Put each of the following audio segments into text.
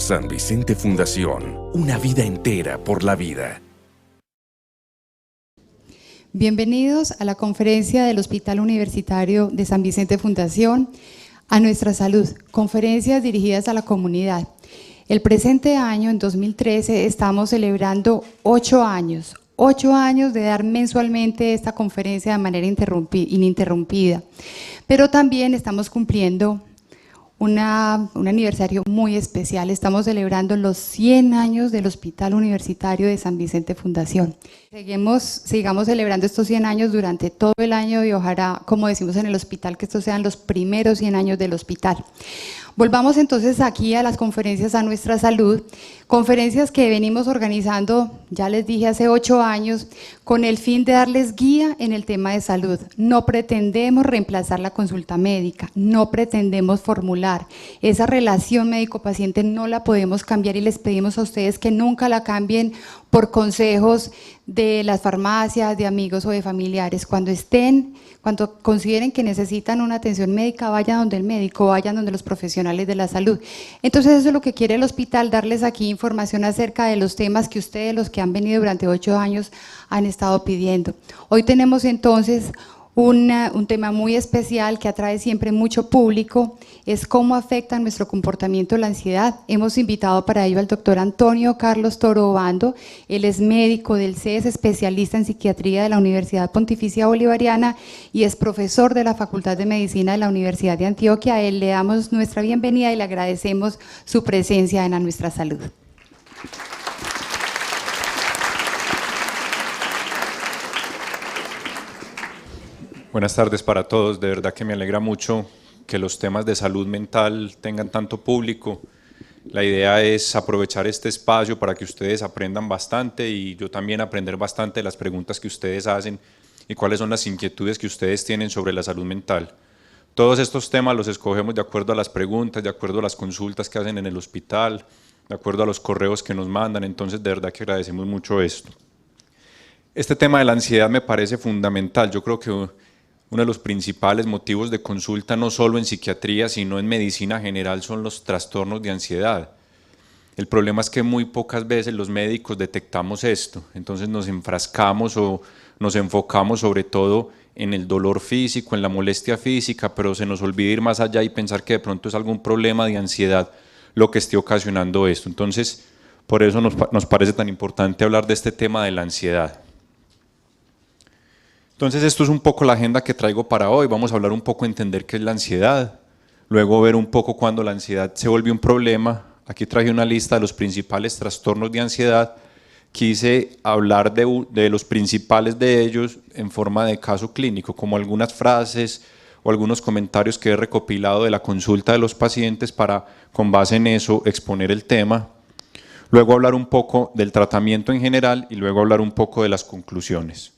San Vicente Fundación, una vida entera por la vida. Bienvenidos a la conferencia del Hospital Universitario de San Vicente Fundación, A Nuestra Salud, conferencias dirigidas a la comunidad. El presente año, en 2013, estamos celebrando 8 años de dar mensualmente esta conferencia de manera ininterrumpida, pero también estamos cumpliendo un aniversario muy especial. Estamos celebrando los 100 años del Hospital Universitario de San Vicente Fundación. Sigamos celebrando estos 100 años durante todo el año y ojalá, como decimos en el hospital, que estos sean los primeros 100 años del hospital. Volvamos entonces aquí a las conferencias A Nuestra Salud, conferencias que venimos organizando, ya les dije, hace 8 años, con el fin de darles guía en el tema de salud. No pretendemos reemplazar la consulta médica, no pretendemos formular. Esa relación médico-paciente no la podemos cambiar y les pedimos a ustedes que nunca la cambien por consejos de las farmacias, de amigos o de familiares. Cuando consideren que necesitan una atención médica, vayan donde el médico, vayan donde los profesionales de la salud. Entonces eso es lo que quiere el hospital, darles aquí información acerca de los temas que ustedes, los que han venido durante 8 años, han estado pidiendo. Hoy tenemos entonces un tema muy especial que atrae siempre mucho público, es cómo afecta nuestro comportamiento la ansiedad. Hemos invitado para ello al doctor Antonio Carlos Toro Obando. Él es médico del CES, especialista en psiquiatría de la Universidad Pontificia Bolivariana y es profesor de la Facultad de Medicina de la Universidad de Antioquia. A él le damos nuestra bienvenida y le agradecemos su presencia en A Nuestra Salud. Buenas tardes para todos, de verdad que me alegra mucho que los temas de salud mental tengan tanto público. La idea es aprovechar este espacio para que ustedes aprendan bastante y yo también aprender bastante de las preguntas que ustedes hacen y cuáles son las inquietudes que ustedes tienen sobre la salud mental. Todos estos temas los escogemos de acuerdo a las preguntas, de acuerdo a las consultas que hacen en el hospital, de acuerdo a los correos que nos mandan, entonces de verdad que agradecemos mucho esto. Este tema de la ansiedad me parece fundamental. Yo creo que uno de los principales motivos de consulta, no solo en psiquiatría, sino en medicina general, son los trastornos de ansiedad. El problema es que muy pocas veces los médicos detectamos esto, entonces nos enfrascamos o nos enfocamos sobre todo en el dolor físico, en la molestia física, pero se nos olvida ir más allá y pensar que de pronto es algún problema de ansiedad lo que esté ocasionando esto. Entonces, por eso nos parece tan importante hablar de este tema de la ansiedad. Entonces esto es un poco la agenda que traigo para hoy. Vamos a hablar un poco, entender qué es la ansiedad, luego ver un poco cuando la ansiedad se vuelve un problema. Aquí traje una lista de los principales trastornos de ansiedad. Quise hablar de los principales de ellos en forma de caso clínico, como algunas frases o algunos comentarios que he recopilado de la consulta de los pacientes para, con base en eso, exponer el tema. Luego hablar un poco del tratamiento en general y luego hablar un poco de las conclusiones.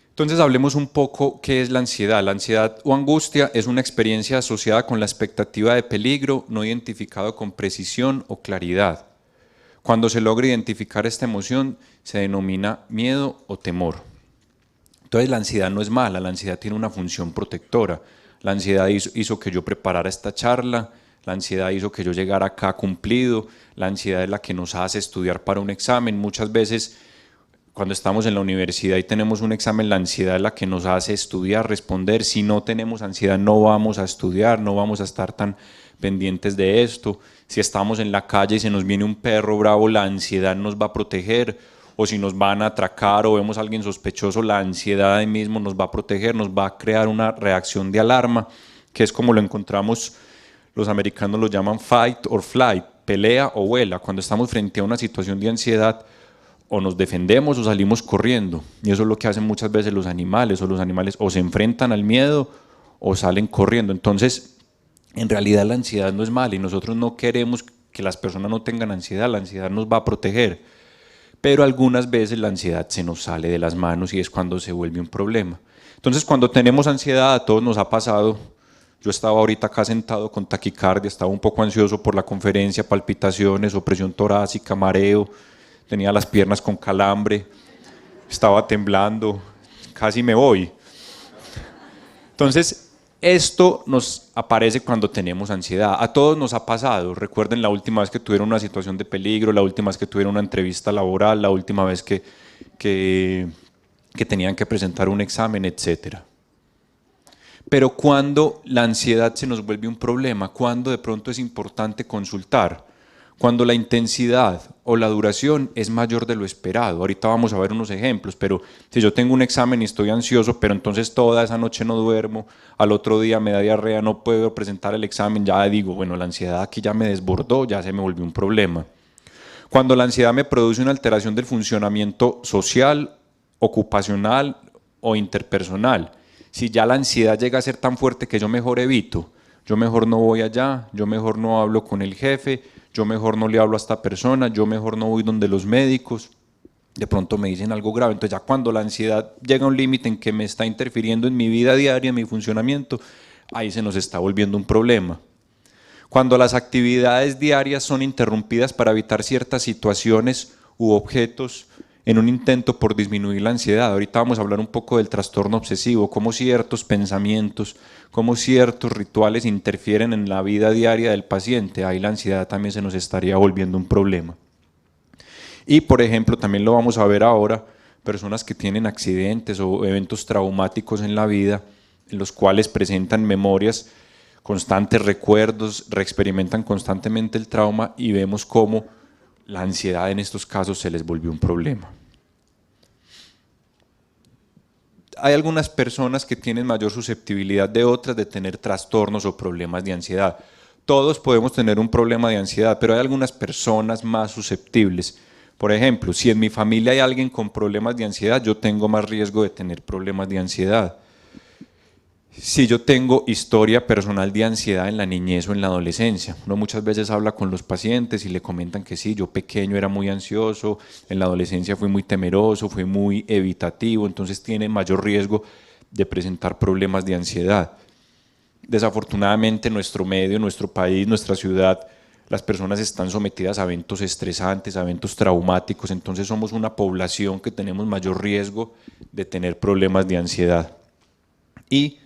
Entonces hablemos un poco qué es la ansiedad. La ansiedad o angustia es una experiencia asociada con la expectativa de peligro no identificado con precisión o claridad. Cuando se logra identificar esta emoción se denomina miedo o temor. Entonces la ansiedad no es mala, la ansiedad tiene una función protectora. La ansiedad hizo que yo preparara esta charla, la ansiedad hizo que yo llegara acá cumplido, la ansiedad es la que nos hace estudiar para un examen. Muchas veces cuando estamos en la universidad y tenemos un examen, la ansiedad es la que nos hace estudiar, responder. Si no tenemos ansiedad no vamos a estudiar, no vamos a estar tan pendientes de esto. Si estamos en la calle y se nos viene un perro bravo, la ansiedad nos va a proteger. O si nos van a atracar o vemos a alguien sospechoso, la ansiedad ahí mismo nos va a proteger, nos va a crear una reacción de alarma, que es como lo encontramos, los americanos lo llaman fight or flight, pelea o vuela. Cuando estamos frente a una situación de ansiedad, o nos defendemos o salimos corriendo, y eso es lo que hacen muchas veces los animales o se enfrentan al miedo o salen corriendo. Entonces, en realidad la ansiedad no es mala y nosotros no queremos que las personas no tengan ansiedad, la ansiedad nos va a proteger, pero algunas veces la ansiedad se nos sale de las manos y es cuando se vuelve un problema. Entonces, cuando tenemos ansiedad, a todos nos ha pasado. Yo estaba ahorita acá sentado con taquicardia, estaba un poco ansioso por la conferencia, palpitaciones, opresión torácica, mareo, tenía las piernas con calambre, estaba temblando, casi me voy. Entonces, Esto nos aparece cuando tenemos ansiedad. A todos nos ha pasado. Recuerden la última vez que tuvieron una situación de peligro, la última vez que tuvieron una entrevista laboral, la última vez que tenían que presentar un examen, etc. Pero cuando la ansiedad se nos vuelve un problema, cuando de pronto es importante consultar, cuando la intensidad o la duración es mayor de lo esperado. Ahorita vamos a ver unos ejemplos, pero si yo tengo un examen y estoy ansioso, pero entonces toda esa noche no duermo, al otro día me da diarrea, no puedo presentar el examen, ya digo, bueno, la ansiedad aquí ya me desbordó, ya se me volvió un problema. Cuando la ansiedad me produce una alteración del funcionamiento social, ocupacional o interpersonal, si ya la ansiedad llega a ser tan fuerte que yo mejor evito, yo mejor no voy allá, yo mejor no hablo con el jefe, yo mejor no le hablo a esta persona, yo mejor no voy donde los médicos, de pronto me dicen algo grave. Entonces ya cuando la ansiedad llega a un límite en que me está interfiriendo en mi vida diaria, en mi funcionamiento, ahí se nos está volviendo un problema. Cuando las actividades diarias son interrumpidas para evitar ciertas situaciones u objetos en un intento por disminuir la ansiedad. Ahorita vamos a hablar un poco del trastorno obsesivo, cómo ciertos pensamientos, cómo ciertos rituales interfieren en la vida diaria del paciente. Ahí la ansiedad también se nos estaría volviendo un problema. Y por ejemplo, también lo vamos a ver ahora, personas que tienen accidentes o eventos traumáticos en la vida, en los cuales presentan memorias constantes, recuerdos, reexperimentan constantemente el trauma y vemos cómo la ansiedad en estos casos se les volvió un problema. Hay algunas personas que tienen mayor susceptibilidad de otras de tener trastornos o problemas de ansiedad. Todos podemos tener un problema de ansiedad, pero hay algunas personas más susceptibles. Por ejemplo, si en mi familia hay alguien con problemas de ansiedad, yo tengo más riesgo de tener problemas de ansiedad. Si yo tengo historia personal de ansiedad en la niñez o en la adolescencia, uno muchas veces habla con los pacientes y le comentan que sí, yo pequeño era muy ansioso, en la adolescencia fui muy temeroso, fui muy evitativo, entonces tiene mayor riesgo de presentar problemas de ansiedad. Desafortunadamente en nuestro medio, nuestro país, nuestra ciudad, las personas están sometidas a eventos estresantes, a eventos traumáticos, entonces somos una población que tenemos mayor riesgo de tener problemas de ansiedad. Y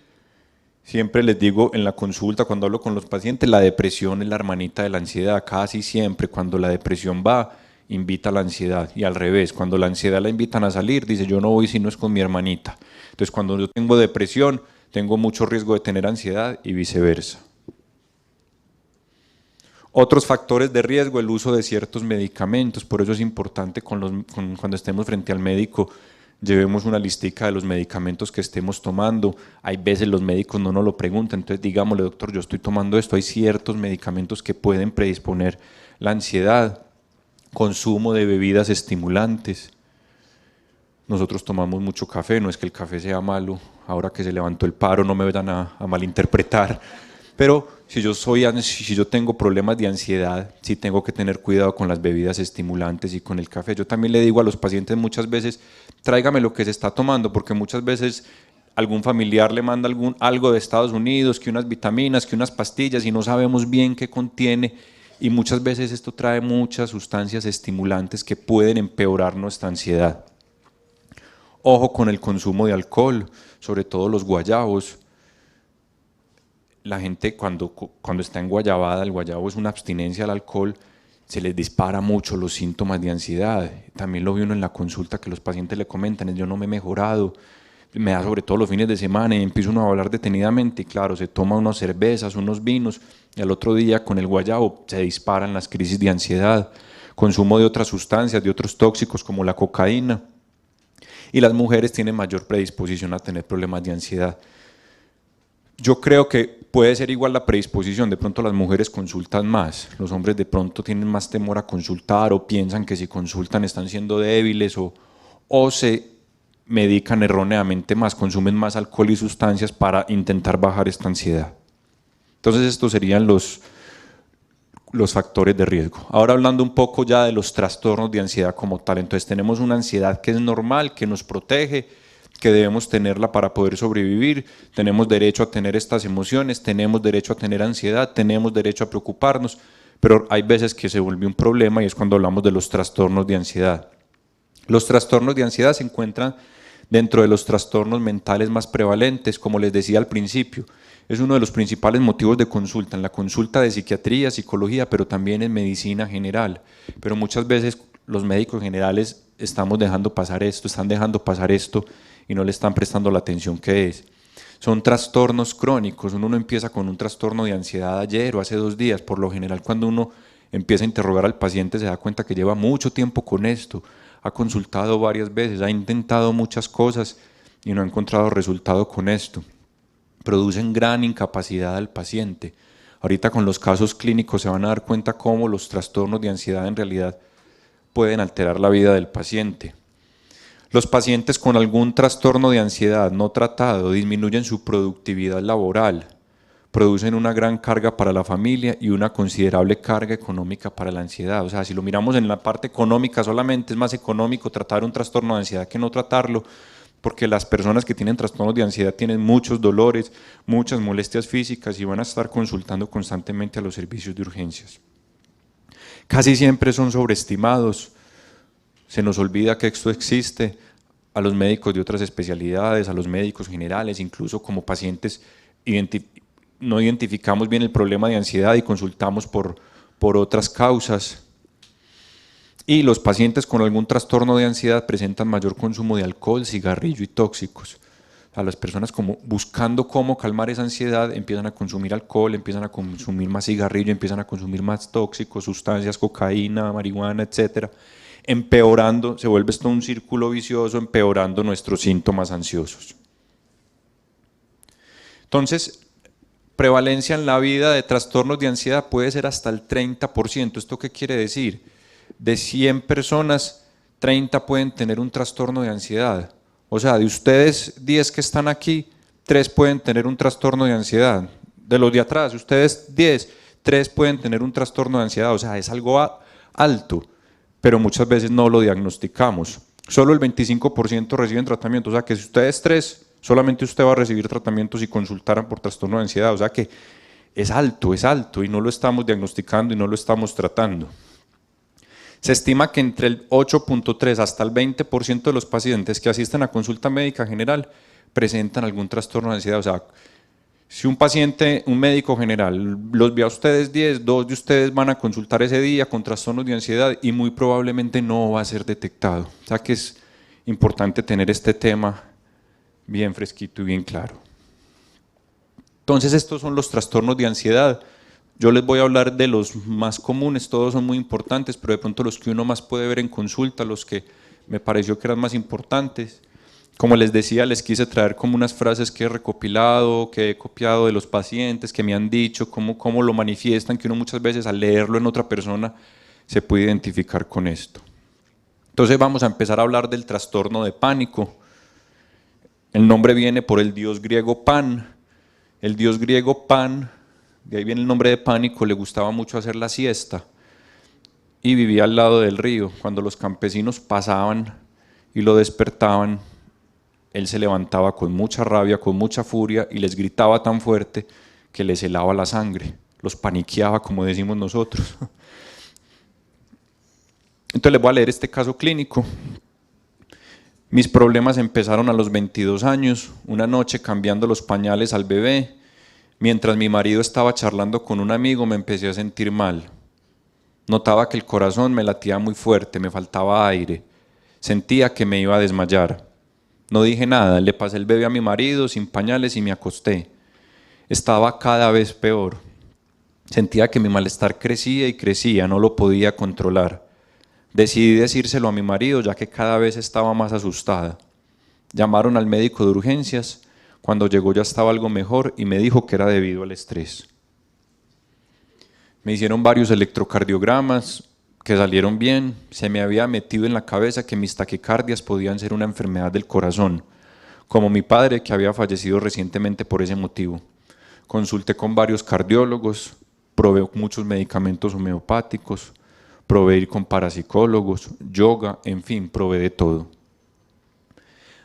siempre les digo en la consulta, cuando hablo con los pacientes, la depresión es la hermanita de la ansiedad. Casi siempre cuando la depresión va, invita a la ansiedad. Y al revés, cuando la ansiedad la invitan a salir, dice yo no voy si no es con mi hermanita. Entonces cuando yo tengo depresión, tengo mucho riesgo de tener ansiedad y viceversa. Otros factores de riesgo, el uso de ciertos medicamentos. Por eso es importante cuando estemos frente al médico, llevemos una listica de los medicamentos que estemos tomando. Hay veces los médicos no nos lo preguntan, entonces digámosle, doctor, yo estoy tomando esto, hay ciertos medicamentos que pueden predisponer la ansiedad. Consumo de bebidas estimulantes. Nosotros tomamos mucho café, no es que el café sea malo, ahora que se levantó el paro no me vayan a malinterpretar, pero si yo tengo problemas de ansiedad, sí tengo que tener cuidado con las bebidas estimulantes y con el café. Yo también le digo a los pacientes muchas veces, tráigame lo que se está tomando, porque muchas veces algún familiar le manda algo de Estados Unidos, que unas vitaminas, que unas pastillas, y no sabemos bien qué contiene, y muchas veces esto trae muchas sustancias estimulantes que pueden empeorar nuestra ansiedad. Ojo con el consumo de alcohol, sobre todo los guayabos. La gente cuando está en guayabada, el guayabo es una abstinencia al alcohol, se les dispara mucho los síntomas de ansiedad. También lo vi uno en la consulta que los pacientes le comentan, yo no me he mejorado, me da sobre todo los fines de semana y empieza uno a hablar detenidamente y claro, se toma unas cervezas, unos vinos y al otro día con el guayabo se disparan las crisis de ansiedad, consumo de otras sustancias, de otros tóxicos como la cocaína. Y las mujeres tienen mayor predisposición a tener problemas de ansiedad. Yo creo que puede ser igual la predisposición, de pronto las mujeres consultan más, los hombres de pronto tienen más temor a consultar o piensan que si consultan están siendo débiles o se medican erróneamente más, consumen más alcohol y sustancias para intentar bajar esta ansiedad. Entonces estos serían los factores de riesgo. Ahora hablando un poco ya de los trastornos de ansiedad como tal, entonces tenemos una ansiedad que es normal, que nos protege, que debemos tenerla para poder sobrevivir, tenemos derecho a tener estas emociones, tenemos derecho a tener ansiedad, tenemos derecho a preocuparnos, pero hay veces que se vuelve un problema y es cuando hablamos de los trastornos de ansiedad. Los trastornos de ansiedad se encuentran dentro de los trastornos mentales más prevalentes, como les decía al principio. es uno de los principales motivos de consulta, en la consulta de psiquiatría, psicología, pero también en medicina general. Pero muchas veces los médicos generales están dejando pasar esto y no le están prestando la atención que es. Son trastornos crónicos, uno no empieza con un trastorno de ansiedad ayer o hace 2 días, por lo general cuando uno empieza a interrogar al paciente se da cuenta que lleva mucho tiempo con esto, ha consultado varias veces, ha intentado muchas cosas y no ha encontrado resultado con esto. Producen gran incapacidad al paciente. Ahorita con los casos clínicos se van a dar cuenta cómo los trastornos de ansiedad en realidad pueden alterar la vida del paciente. Los pacientes con algún trastorno de ansiedad no tratado disminuyen su productividad laboral, producen una gran carga para la familia y una considerable carga económica para la ansiedad. O sea, si lo miramos en la parte económica solamente, es más económico tratar un trastorno de ansiedad que no tratarlo, porque las personas que tienen trastornos de ansiedad tienen muchos dolores, muchas molestias físicas y van a estar consultando constantemente a los servicios de urgencias. Casi siempre son sobreestimados, se nos olvida que esto existe, a los médicos de otras especialidades, a los médicos generales, incluso como pacientes no identificamos bien el problema de ansiedad y consultamos por otras causas. Y los pacientes con algún trastorno de ansiedad presentan mayor consumo de alcohol, cigarrillo y tóxicos. A las personas como buscando cómo calmar esa ansiedad empiezan a consumir alcohol, empiezan a consumir más cigarrillo, empiezan a consumir más tóxicos, sustancias, cocaína, marihuana, etcétera, empeorando, se vuelve esto un círculo vicioso, empeorando nuestros síntomas ansiosos. Entonces, prevalencia en la vida de trastornos de ansiedad puede ser hasta el 30%. ¿Esto qué quiere decir? De 100 personas, 30 pueden tener un trastorno de ansiedad. O sea, de ustedes 10 que están aquí, 3 pueden tener un trastorno de ansiedad. De los de atrás, ustedes 10, 3 pueden tener un trastorno de ansiedad. O sea, es algo alto, pero muchas veces no lo diagnosticamos. Solo el 25% reciben tratamiento. O sea, que si ustedes 3, solamente usted va a recibir tratamiento si consultaran por trastorno de ansiedad. O sea que es alto y no lo estamos diagnosticando y no lo estamos tratando. Se estima que entre el 8.3 hasta el 20% de los pacientes que asisten a consulta médica general presentan algún trastorno de ansiedad. O sea, si un médico general los ve a ustedes 10, 2 de ustedes van a consultar ese día con trastornos de ansiedad y muy probablemente no va a ser detectado. O sea que es importante tener este tema bien fresquito y bien claro. Entonces estos son los trastornos de ansiedad. Yo les voy a hablar de los más comunes, todos son muy importantes, pero de pronto los que uno más puede ver en consulta, los que me pareció que eran más importantes. Como les decía, les quise traer como unas frases que he recopilado, que he copiado de los pacientes, que me han dicho, cómo lo manifiestan, que uno muchas veces al leerlo en otra persona se puede identificar con esto. Entonces vamos a empezar a hablar del trastorno de pánico. El nombre viene por el dios griego Pan. El dios griego Pan, de ahí viene el nombre de pánico, le gustaba mucho hacer la siesta y vivía al lado del río. Cuando los campesinos pasaban y lo despertaban, él se levantaba con mucha rabia, con mucha furia y les gritaba tan fuerte que les helaba la sangre, los paniqueaba, como decimos nosotros. Entonces les voy a leer este caso clínico. Mis problemas empezaron a los 22 años, una noche cambiando los pañales al bebé. Mientras mi marido estaba charlando con un amigo, me empecé a sentir mal. Notaba que el corazón me latía muy fuerte, me faltaba aire. Sentía que me iba a desmayar. No dije nada, le pasé el bebé a mi marido sin pañales y me acosté. Estaba cada vez peor. Sentía que mi malestar crecía y crecía, no lo podía controlar. Decidí decírselo a mi marido, ya que cada vez estaba más asustada. Llamaron al médico de urgencias. Cuando llegó ya estaba algo mejor y me dijo que era debido al estrés. Me hicieron varios electrocardiogramas que salieron bien. Se me había metido en la cabeza que mis taquicardias podían ser una enfermedad del corazón, como mi padre, que había fallecido recientemente por ese motivo. Consulté con varios cardiólogos, probé muchos medicamentos homeopáticos, probé ir con parapsicólogos, yoga, en fin, probé de todo.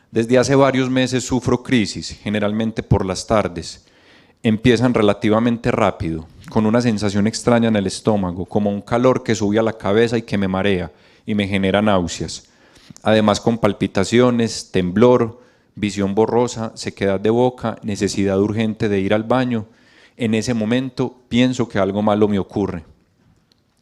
Desde hace varios meses sufro crisis, generalmente por las tardes. Empiezan relativamente rápido, con una sensación extraña en el estómago, como un calor que sube a la cabeza y que me marea y me genera náuseas. Además con palpitaciones, temblor, visión borrosa, sequedad de boca, necesidad urgente de ir al baño. En ese momento pienso que algo malo me ocurre.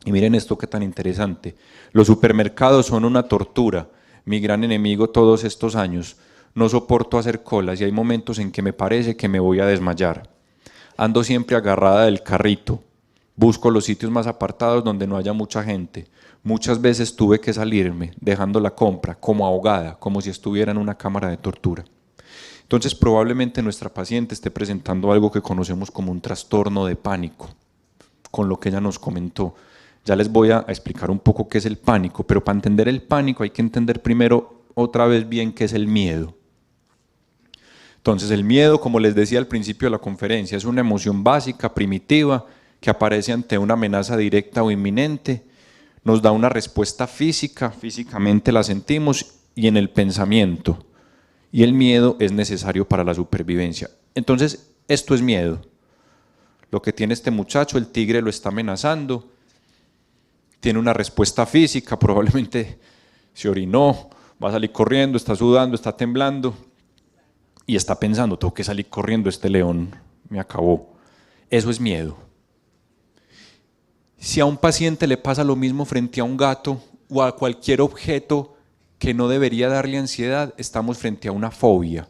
Y miren esto que tan interesante. Los supermercados son una tortura, mi gran enemigo todos estos años. No soporto hacer colas y hay momentos en que me parece que me voy a desmayar. Ando siempre agarrada del carrito. Busco los sitios más apartados donde no haya mucha gente. Muchas veces tuve que salirme, dejando la compra, como ahogada, como si estuviera en una cámara de tortura. Entonces probablemente nuestra paciente esté presentando algo que conocemos como un trastorno de pánico, con lo que ella nos comentó. Ya les voy a explicar un poco qué es el pánico, pero para entender el pánico hay que entender primero otra vez bien qué es el miedo. Entonces el miedo, como les decía al principio de la conferencia, es una emoción básica, primitiva, que aparece ante una amenaza directa o inminente, nos da una respuesta física, físicamente la sentimos, y en el pensamiento. Y el miedo es necesario para la supervivencia. Entonces, esto es miedo. Lo que tiene este muchacho, el tigre lo está amenazando, tiene una respuesta física, probablemente se orinó, va a salir corriendo, está sudando, está temblando, y está pensando, tengo que salir corriendo, este león me acabó. Eso es miedo. Si a un paciente le pasa lo mismo frente a un gato o a cualquier objeto que no debería darle ansiedad, estamos frente a una fobia.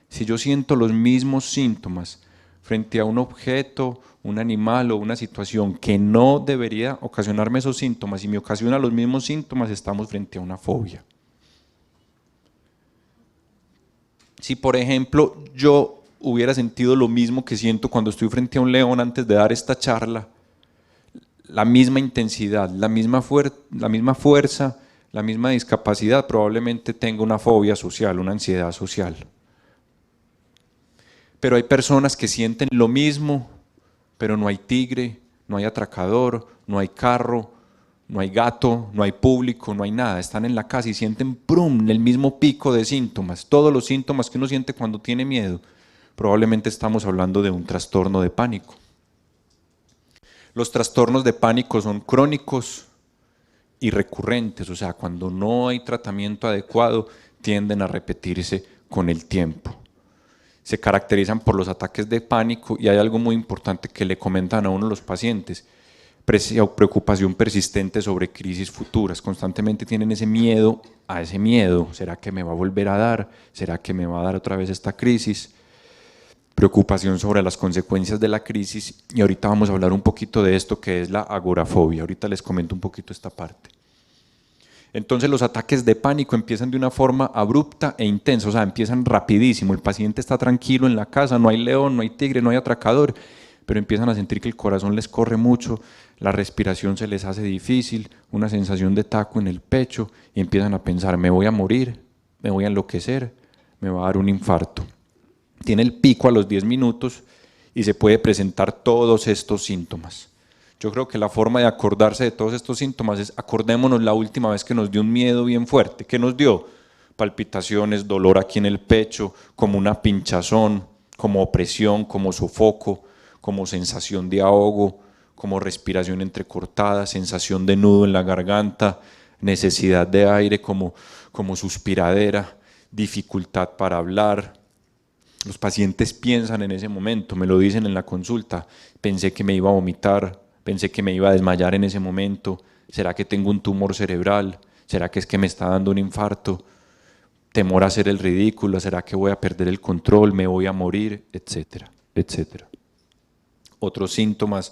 Si yo siento los mismos síntomas frente a un objeto, un animal o una situación que no debería ocasionarme esos síntomas y me ocasiona los mismos síntomas, estamos frente a una fobia. Si, por ejemplo, yo hubiera sentido lo mismo que siento cuando estoy frente a un león antes de dar esta charla, la misma intensidad, la misma fuerza, la misma discapacidad, probablemente tenga una fobia social, una ansiedad social. Pero hay personas que sienten lo mismo, pero no hay tigre, no hay atracador, no hay carro, no hay gato, no hay público, no hay nada. Están en la casa y sienten ¡prum! El mismo pico de síntomas. Todos los síntomas que uno siente cuando tiene miedo. Probablemente estamos hablando de un trastorno de pánico. Los trastornos de pánico son crónicos y recurrentes, o sea, cuando no hay tratamiento adecuado, tienden a repetirse con el tiempo. Se caracterizan por los ataques de pánico y hay algo muy importante que le comentan a uno los pacientes, preocupación persistente sobre crisis futuras, constantemente tienen ese miedo a ese miedo, ¿será que me va a volver a dar? ¿Será que me va a dar otra vez esta crisis? Preocupación sobre las consecuencias de la crisis y ahorita vamos a hablar un poquito de esto que es la agorafobia, ahorita les comento un poquito esta parte. Entonces los ataques de pánico empiezan de una forma abrupta e intensa, o sea, empiezan rapidísimo, el paciente está tranquilo en la casa, no hay león, no hay tigre, no hay atracador, pero empiezan a sentir que el corazón les corre mucho, la respiración se les hace difícil, una sensación de taco en el pecho y empiezan a pensar, me voy a morir, me voy a enloquecer, me va a dar un infarto. Tiene el pico a los 10 minutos y se puede presentar todos estos síntomas. Yo creo que la forma de acordarse de todos estos síntomas es acordémonos la última vez que nos dio un miedo bien fuerte. ¿Qué nos dio? Palpitaciones, dolor aquí en el pecho, como una pinchazón, como opresión, como sofoco, como sensación de ahogo, como respiración entrecortada, sensación de nudo en la garganta, necesidad de aire como suspiradera, dificultad para hablar. Los pacientes piensan en ese momento, me lo dicen en la consulta, pensé que me iba a vomitar, pensé que me iba a desmayar en ese momento, ¿será que tengo un tumor cerebral? ¿Será que es que me está dando un infarto? Temor a hacer el ridículo, ¿será que voy a perder el control? ¿Me voy a morir? Etcétera, etcétera. Otros síntomas,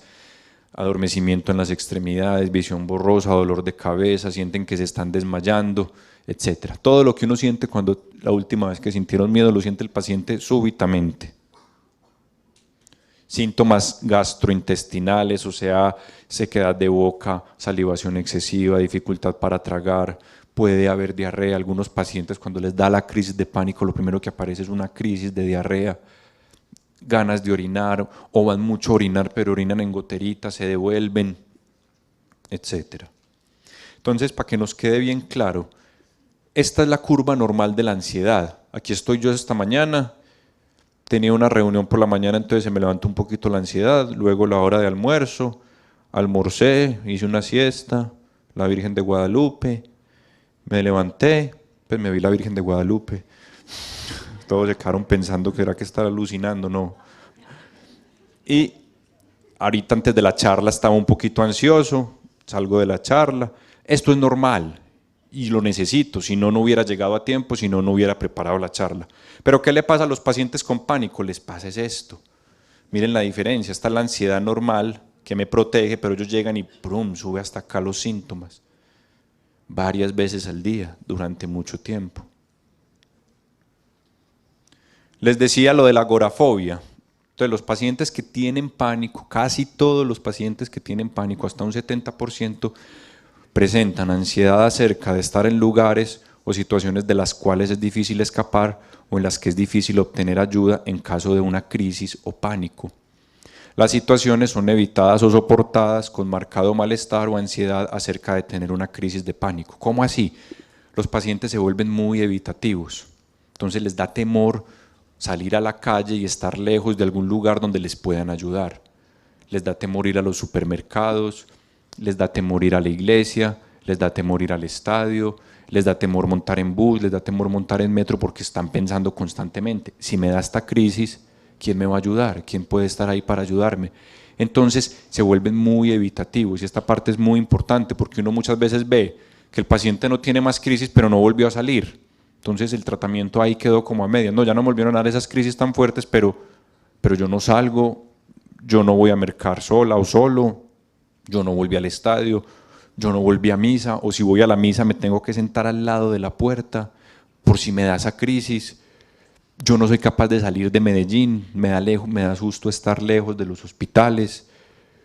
adormecimiento en las extremidades, visión borrosa, dolor de cabeza, sienten que se están desmayando, etcétera. Todo lo que uno siente cuando la última vez que sintieron miedo lo siente el paciente súbitamente. Síntomas gastrointestinales, o sea, sequedad de boca, salivación excesiva, dificultad para tragar, puede haber diarrea. Algunos pacientes cuando les da la crisis de pánico lo primero que aparece es una crisis de diarrea, ganas de orinar o van mucho a orinar pero orinan en goteritas, se devuelven, etcétera. Entonces, para que nos quede bien claro, esta es la curva normal de la ansiedad. Aquí estoy yo esta mañana, tenía una reunión por la mañana, entonces se me levantó un poquito la ansiedad, luego la hora de almuerzo, almorcé, hice una siesta, la Virgen de Guadalupe, me levanté, pues me vi la Virgen de Guadalupe, Todos se quedaron pensando que era que estaba alucinando, no. Y ahorita antes de la charla estaba un poquito ansioso, salgo de la charla. Esto es normal y lo necesito, si no, no hubiera llegado a tiempo, si no, no hubiera preparado la charla. Pero ¿qué le pasa a los pacientes con pánico? Les pasa es esto. Miren la diferencia, esta es la ansiedad normal que me protege, pero ellos llegan y ¡prum!, sube hasta acá los síntomas. Varias veces al día, durante mucho tiempo. Les decía lo de la agorafobia. Entonces, los pacientes que tienen pánico, casi todos los pacientes que tienen pánico, hasta un 70%, presentan ansiedad acerca de estar en lugares o situaciones de las cuales es difícil escapar o en las que es difícil obtener ayuda en caso de una crisis o pánico. Las situaciones son evitadas o soportadas con marcado malestar o ansiedad acerca de tener una crisis de pánico. ¿Cómo así? Los pacientes se vuelven muy evitativos, entonces les da temor salir a la calle y estar lejos de algún lugar donde les puedan ayudar. Les da temor ir a los supermercados, les da temor ir a la iglesia, les da temor ir al estadio, les da temor montar en bus, les da temor montar en metro porque están pensando constantemente, si me da esta crisis, ¿quién me va a ayudar? ¿Quién puede estar ahí para ayudarme? Entonces se vuelven muy evitativos y esta parte es muy importante porque uno muchas veces ve que el paciente no tiene más crisis pero no volvió a salir. Entonces el tratamiento ahí quedó como a medias. No, ya no volvieron a dar esas crisis tan fuertes, pero yo no salgo, yo no voy a mercar sola o solo, yo no volví al estadio, yo no volví a misa, o si voy a la misa me tengo que sentar al lado de la puerta por si me da esa crisis. Yo no soy capaz de salir de Medellín, me da susto estar lejos de los hospitales,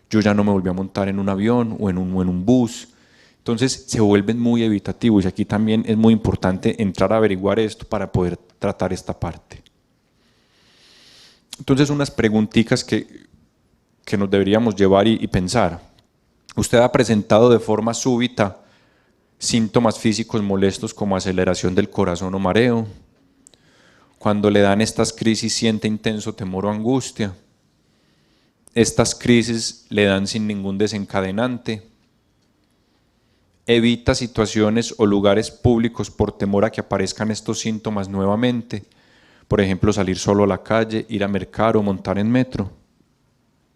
yo ya no me volví a montar en un avión o en un bus. Entonces se vuelven muy evitativos y aquí también es muy importante entrar a averiguar esto para poder tratar esta parte. Entonces unas preguntitas que nos deberíamos llevar y pensar. ¿Usted ha presentado de forma súbita síntomas físicos molestos como aceleración del corazón o mareo? Cuando le dan estas crisis siente intenso temor o angustia. Estas crisis le dan sin ningún desencadenante. Evita situaciones o lugares públicos por temor a que aparezcan estos síntomas nuevamente. Por ejemplo, salir solo a la calle, ir a mercar o montar en metro.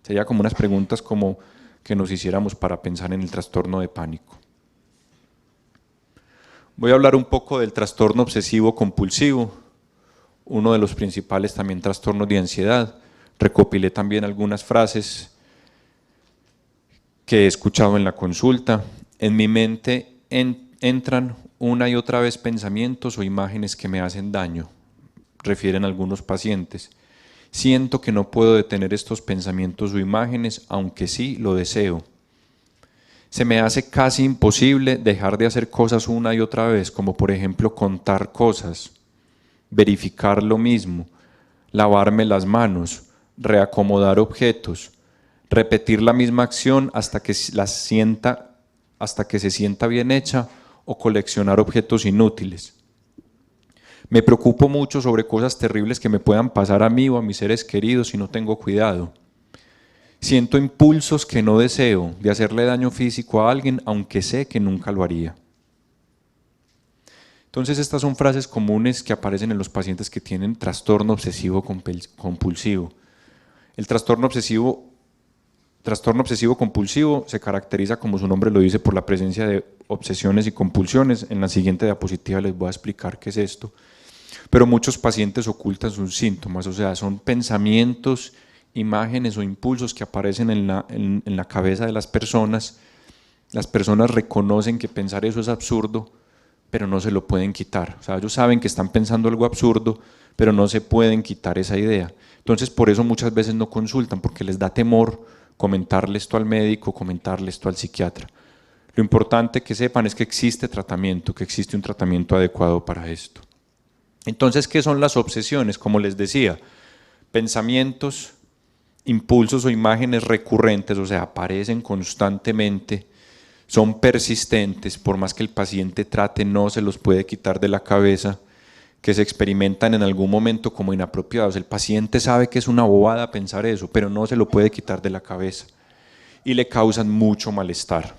Sería como unas preguntas como que nos hiciéramos para pensar en el trastorno de pánico. Voy a hablar un poco del trastorno obsesivo compulsivo, uno de los principales también trastornos de ansiedad. Recopilé también algunas frases que he escuchado en la consulta. En mi mente entran una y otra vez pensamientos o imágenes que me hacen daño, refieren algunos pacientes. Siento que no puedo detener estos pensamientos o imágenes, aunque sí lo deseo. Se me hace casi imposible dejar de hacer cosas una y otra vez, como por ejemplo contar cosas, verificar lo mismo, lavarme las manos, reacomodar objetos, repetir la misma acción hasta que se sienta bien hecha o coleccionar objetos inútiles. Me preocupo mucho sobre cosas terribles que me puedan pasar a mí o a mis seres queridos si no tengo cuidado. Siento impulsos que no deseo de hacerle daño físico a alguien, aunque sé que nunca lo haría. Entonces estas son frases comunes que aparecen en los pacientes que tienen trastorno obsesivo compulsivo. El trastorno obsesivo compulsivo se caracteriza, como su nombre lo dice, por la presencia de obsesiones y compulsiones. En la siguiente diapositiva les voy a explicar qué es esto. Pero muchos pacientes ocultan sus síntomas, o sea, son pensamientos, imágenes o impulsos que aparecen en la cabeza de las personas. Las personas reconocen que pensar eso es absurdo, pero no se lo pueden quitar. O sea, ellos saben que están pensando algo absurdo, pero no se pueden quitar esa idea. Entonces, por eso muchas veces no consultan, porque les da temor comentarle esto al médico, comentarle esto al psiquiatra. Lo importante que sepan es que existe tratamiento, que existe un tratamiento adecuado para esto. Entonces, ¿qué son las obsesiones? Como les decía, pensamientos, impulsos o imágenes recurrentes, o sea, aparecen constantemente, son persistentes, por más que el paciente trate, no se los puede quitar de la cabeza, que se experimentan en algún momento como inapropiados. El paciente sabe que es una bobada pensar eso, pero no se lo puede quitar de la cabeza y le causan mucho malestar.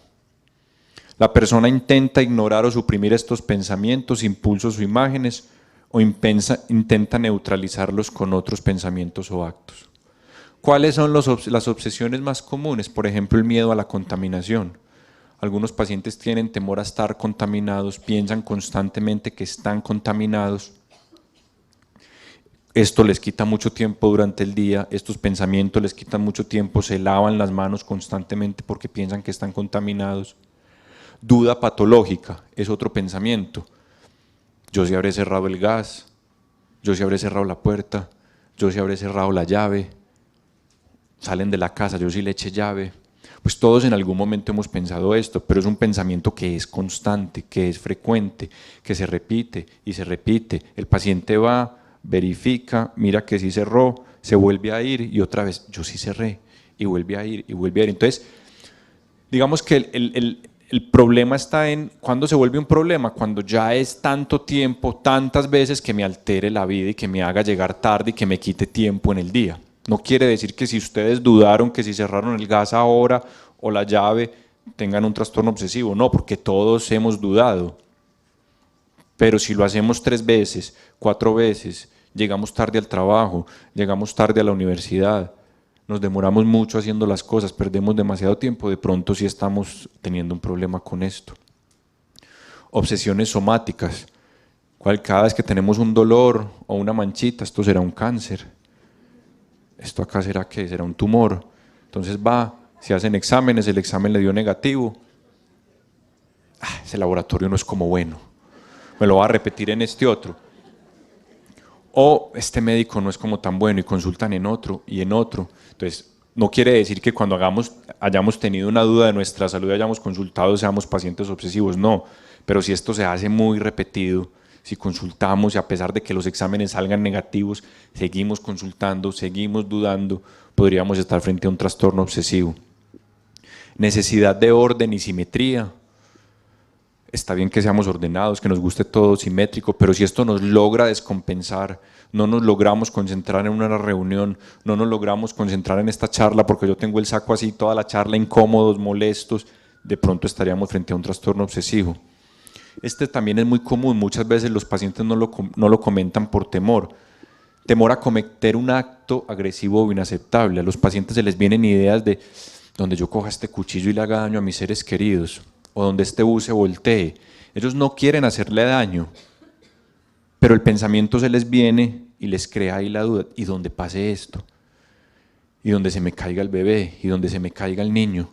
La persona intenta ignorar o suprimir estos pensamientos, impulsos o imágenes, o intenta neutralizarlos con otros pensamientos o actos. ¿Cuáles son las obsesiones más comunes? Por ejemplo, el miedo a la contaminación. Algunos pacientes tienen temor a estar contaminados, piensan constantemente que están contaminados. Esto les quita mucho tiempo durante el día, estos pensamientos les quitan mucho tiempo, se lavan las manos constantemente porque piensan que están contaminados. Duda patológica es otro pensamiento. Yo sí habré cerrado el gas, yo sí habré cerrado la puerta, yo sí habré cerrado la llave. Salen de la casa, yo sí le eché llave. Pues todos en algún momento hemos pensado esto, pero es un pensamiento que es constante, que es frecuente, que se repite y se repite. El paciente va, verifica, mira que sí cerró, se vuelve a ir y otra vez, yo sí cerré, y vuelve a ir y vuelve a ir. Entonces, digamos que el problema está en cuando se vuelve un problema, cuando ya es tanto tiempo, tantas veces que me altere la vida y que me haga llegar tarde y que me quite tiempo en el día. No quiere decir que si ustedes dudaron que si cerraron el gas ahora o la llave tengan un trastorno obsesivo, no, porque todos hemos dudado. Pero si lo hacemos 3 veces, 4 veces, llegamos tarde al trabajo, llegamos tarde a la universidad, nos demoramos mucho haciendo las cosas, perdemos demasiado tiempo, de pronto sí estamos teniendo un problema con esto. Obsesiones somáticas. Cada vez que tenemos un dolor o una manchita, esto será un cáncer. ¿Esto acá será qué? ¿Será un tumor? Entonces va, se hacen exámenes, el examen le dio negativo. Ese laboratorio no es como bueno, me lo va a repetir en este otro. O este médico no es como tan bueno y consultan en otro y en otro. Entonces, no quiere decir que cuando hayamos tenido una duda de nuestra salud y hayamos consultado seamos pacientes obsesivos, no. Pero si esto se hace muy repetido, si consultamos y a pesar de que los exámenes salgan negativos, seguimos consultando, seguimos dudando, podríamos estar frente a un trastorno obsesivo. Necesidad de orden y simetría. Está bien que seamos ordenados, que nos guste todo simétrico, pero si esto nos logra descompensar, no nos logramos concentrar en una reunión, no nos logramos concentrar en esta charla porque yo tengo el saco así, toda la charla incómodos, molestos, de pronto estaríamos frente a un trastorno obsesivo. Este también es muy común, muchas veces los pacientes no lo comentan por temor. Temor a cometer un acto agresivo o inaceptable. A los pacientes se les vienen ideas de donde yo coja este cuchillo y le haga daño a mis seres queridos, o donde este bus se voltee. Ellos no quieren hacerle daño, pero el pensamiento se les viene y les crea ahí la duda. ¿Y dónde pase esto? ¿Y donde se me caiga el bebé? ¿Y donde se me caiga el niño?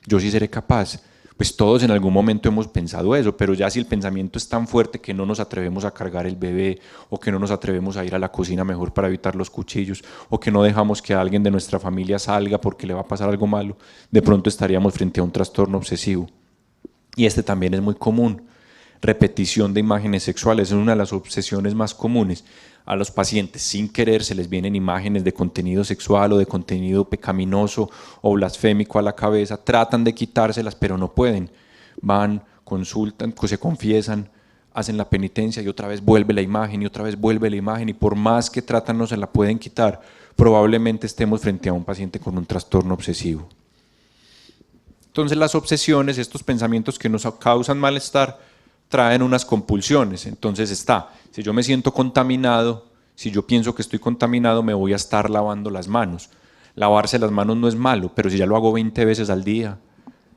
¿Yo sí seré capaz? Pues todos en algún momento hemos pensado eso, pero ya si el pensamiento es tan fuerte que no nos atrevemos a cargar el bebé, o que no nos atrevemos a ir a la cocina mejor para evitar los cuchillos, o que no dejamos que alguien de nuestra familia salga porque le va a pasar algo malo, de pronto estaríamos frente a un trastorno obsesivo. Y este también es muy común. Repetición de imágenes sexuales es una de las obsesiones más comunes. A los pacientes sin querer se les vienen imágenes de contenido sexual o de contenido pecaminoso o blasfémico a la cabeza, tratan de quitárselas pero no pueden. Van, consultan, se confiesan, hacen la penitencia y otra vez vuelve la imagen y otra vez vuelve la imagen y por más que tratan no se la pueden quitar. Probablemente estemos frente a un paciente con un trastorno obsesivo. Entonces las obsesiones, estos pensamientos que nos causan malestar, traen unas compulsiones. Entonces si yo me siento contaminado, si yo pienso que estoy contaminado, me voy a estar lavando las manos. Lavarse las manos no es malo, pero si ya lo hago 20 veces al día,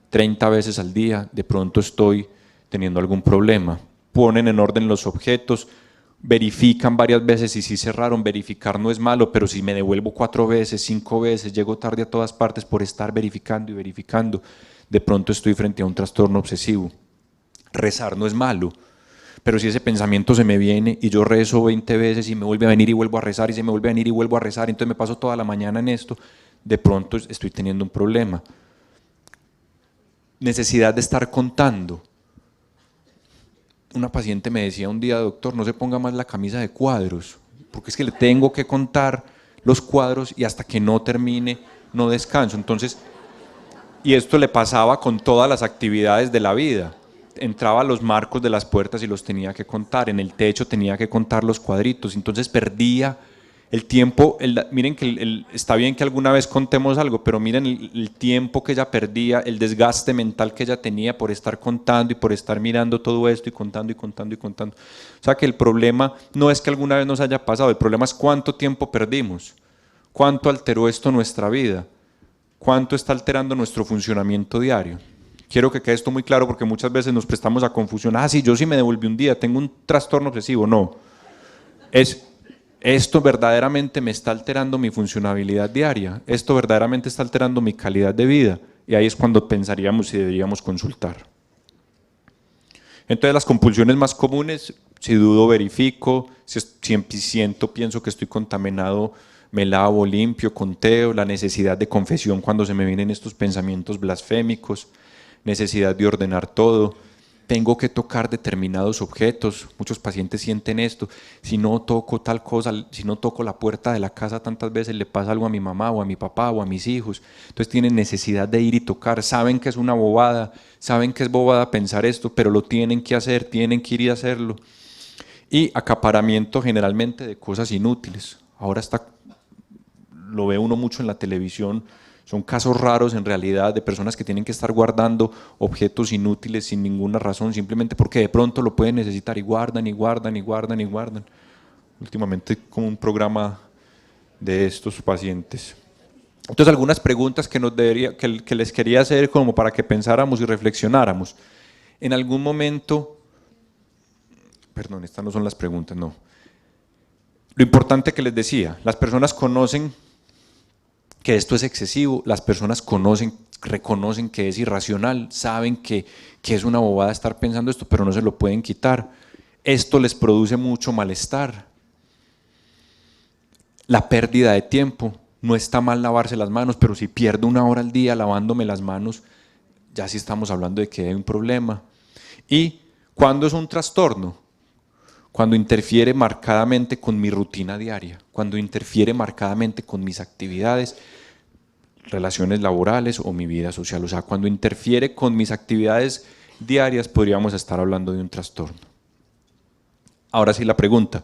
30 veces al día, de pronto estoy teniendo algún problema. Ponen en orden los objetos, verifican varias veces y si cerraron, verificar no es malo, pero si me devuelvo 4 veces, 5 veces, llego tarde a todas partes por estar verificando y verificando, de pronto estoy frente a un trastorno obsesivo. Rezar no es malo, pero si ese pensamiento se me viene y yo rezo 20 veces y me vuelve a venir y vuelvo a rezar y se me vuelve a venir y vuelvo a rezar, entonces me paso toda la mañana en esto, de pronto estoy teniendo un problema. Necesidad de estar contando. Una paciente me decía un día, doctor, no se ponga más la camisa de cuadros, porque es que le tengo que contar los cuadros y hasta que no termine no descanso. Entonces, y esto le pasaba con todas las actividades de la vida. Entraba a los marcos de las puertas y los tenía que contar, en el techo tenía que contar los cuadritos, entonces perdía El tiempo, miren que está bien que alguna vez contemos algo, pero miren el tiempo que ella perdía, el desgaste mental que ella tenía por estar contando y por estar mirando todo esto y contando y contando y contando. O sea que el problema no es que alguna vez nos haya pasado, el problema es cuánto tiempo perdimos, cuánto alteró esto nuestra vida, cuánto está alterando nuestro funcionamiento diario. Quiero que quede esto muy claro porque muchas veces nos prestamos a confusión. Sí, yo sí me devolví un día, tengo un trastorno obsesivo. No, esto verdaderamente me está alterando mi funcionabilidad diaria, esto verdaderamente está alterando mi calidad de vida, y ahí es cuando pensaríamos si deberíamos consultar. Entonces las compulsiones más comunes, si dudo verifico, si siento, pienso que estoy contaminado, me lavo, limpio, conteo, la necesidad de confesión cuando se me vienen estos pensamientos blasfémicos, necesidad de ordenar todo, tengo que tocar determinados objetos, muchos pacientes sienten esto, si no toco tal cosa, si no toco la puerta de la casa tantas veces le pasa algo a mi mamá o a mi papá o a mis hijos, entonces tienen necesidad de ir y tocar, saben que es una bobada, saben que es bobada pensar esto, pero lo tienen que hacer, tienen que ir y hacerlo. Y acaparamiento generalmente de cosas inútiles, ahora lo ve uno mucho en la televisión. Son casos raros en realidad de personas que tienen que estar guardando objetos inútiles sin ninguna razón, simplemente porque de pronto lo pueden necesitar y guardan y guardan y guardan y guardan. Últimamente como un programa de estos pacientes. Entonces algunas preguntas que les quería hacer como para que pensáramos y reflexionáramos. En algún momento, perdón, estas no son las preguntas, no. Lo importante que les decía, las personas conocen que esto es excesivo, las personas reconocen que es irracional, saben que es una bobada estar pensando esto, pero no se lo pueden quitar. Esto les produce mucho malestar. La pérdida de tiempo, no está mal lavarse las manos, pero si pierdo 1 hora al día lavándome las manos, ya sí estamos hablando de que hay un problema. ¿Y cuándo es un trastorno? Cuando interfiere marcadamente con mi rutina diaria, cuando interfiere marcadamente con mis actividades, relaciones laborales o mi vida social. O sea, cuando interfiere con mis actividades diarias, podríamos estar hablando de un trastorno. Ahora sí la pregunta,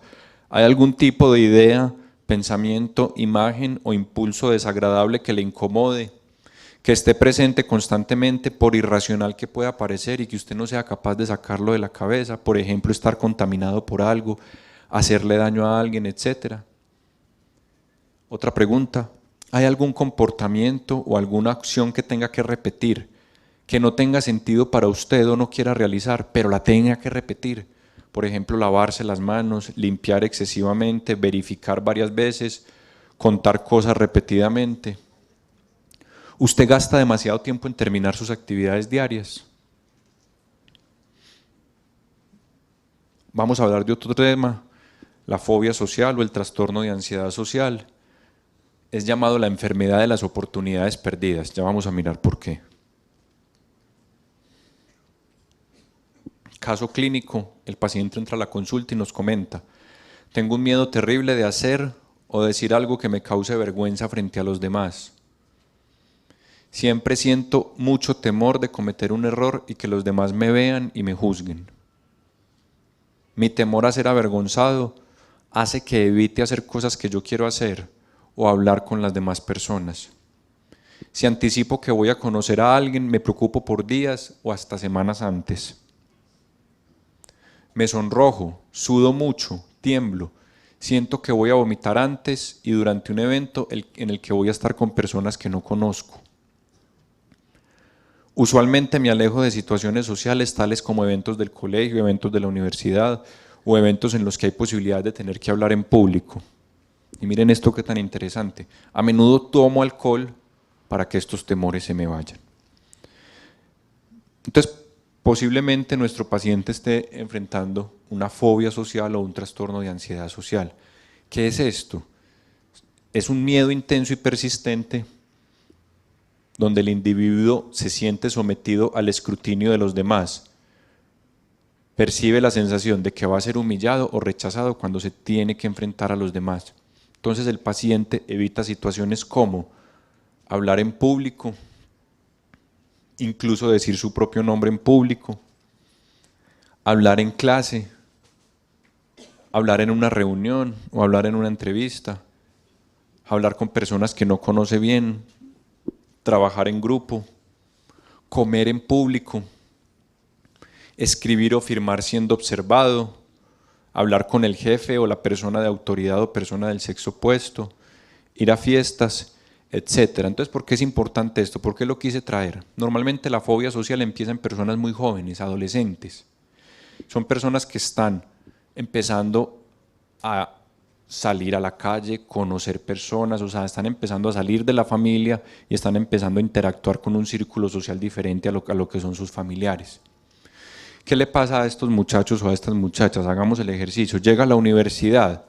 ¿hay algún tipo de idea, pensamiento, imagen o impulso desagradable que le incomode, que esté presente constantemente por irracional que pueda parecer y que usted no sea capaz de sacarlo de la cabeza? Por ejemplo, estar contaminado por algo, hacerle daño a alguien, etcétera. Otra pregunta, ¿hay algún comportamiento o alguna acción que tenga que repetir, que no tenga sentido para usted o no quiera realizar, pero la tenga que repetir? Por ejemplo, lavarse las manos, limpiar excesivamente, verificar varias veces, contar cosas repetidamente. ¿Usted gasta demasiado tiempo en terminar sus actividades diarias? Vamos a hablar de otro tema, la fobia social o el trastorno de ansiedad social. Es llamado la enfermedad de las oportunidades perdidas. Ya vamos a mirar por qué. Caso clínico, el paciente entra a la consulta y nos comenta: tengo un miedo terrible de hacer o decir algo que me cause vergüenza frente a los demás. Siempre siento mucho temor de cometer un error y que los demás me vean y me juzguen. Mi temor a ser avergonzado hace que evite hacer cosas que yo quiero hacer o hablar con las demás personas. Si anticipo que voy a conocer a alguien, me preocupo por días o hasta semanas antes. Me sonrojo, sudo mucho, tiemblo, siento que voy a vomitar antes y durante un evento en el que voy a estar con personas que no conozco. Usualmente me alejo de situaciones sociales tales como eventos del colegio, eventos de la universidad o eventos en los que hay posibilidad de tener que hablar en público. Y miren esto que tan interesante. A menudo tomo alcohol para que estos temores se me vayan. Entonces, posiblemente nuestro paciente esté enfrentando una fobia social o un trastorno de ansiedad social. ¿Qué es esto? Es un miedo intenso y persistente donde el individuo se siente sometido al escrutinio de los demás. Percibe la sensación de que va a ser humillado o rechazado cuando se tiene que enfrentar a los demás. Entonces el paciente evita situaciones como hablar en público, incluso decir su propio nombre en público, hablar en clase, hablar en una reunión o hablar en una entrevista, hablar con personas que no conoce bien, trabajar en grupo, comer en público, escribir o firmar siendo observado, hablar con el jefe o la persona de autoridad o persona del sexo opuesto, ir a fiestas, etcétera. Entonces, ¿por qué es importante esto? ¿Por qué lo quise traer? Normalmente la fobia social empieza en personas muy jóvenes, adolescentes. Son personas que están empezando a salir a la calle, conocer personas, o sea, están empezando a salir de la familia y están empezando a interactuar con un círculo social diferente a lo que son sus familiares. ¿Qué le pasa a estos muchachos o a estas muchachas? Hagamos el ejercicio. Llega a la universidad,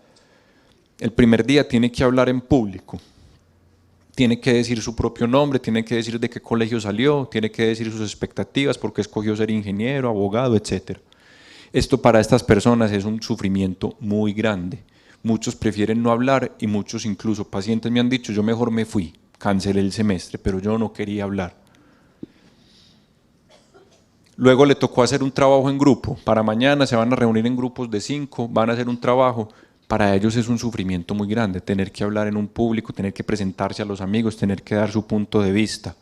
el primer día tiene que hablar en público, tiene que decir su propio nombre, tiene que decir de qué colegio salió, tiene que decir sus expectativas, por qué escogió ser ingeniero, abogado, etc. Esto para estas personas es un sufrimiento muy grande. Muchos prefieren no hablar y muchos incluso pacientes me han dicho, yo mejor me fui, cancelé el semestre, pero yo no quería hablar. Luego le tocó hacer un trabajo en grupo, para mañana se van a reunir en grupos de 5, van a hacer un trabajo, para ellos es un sufrimiento muy grande, tener que hablar en un público, tener que presentarse a los amigos, tener que dar su punto de vista.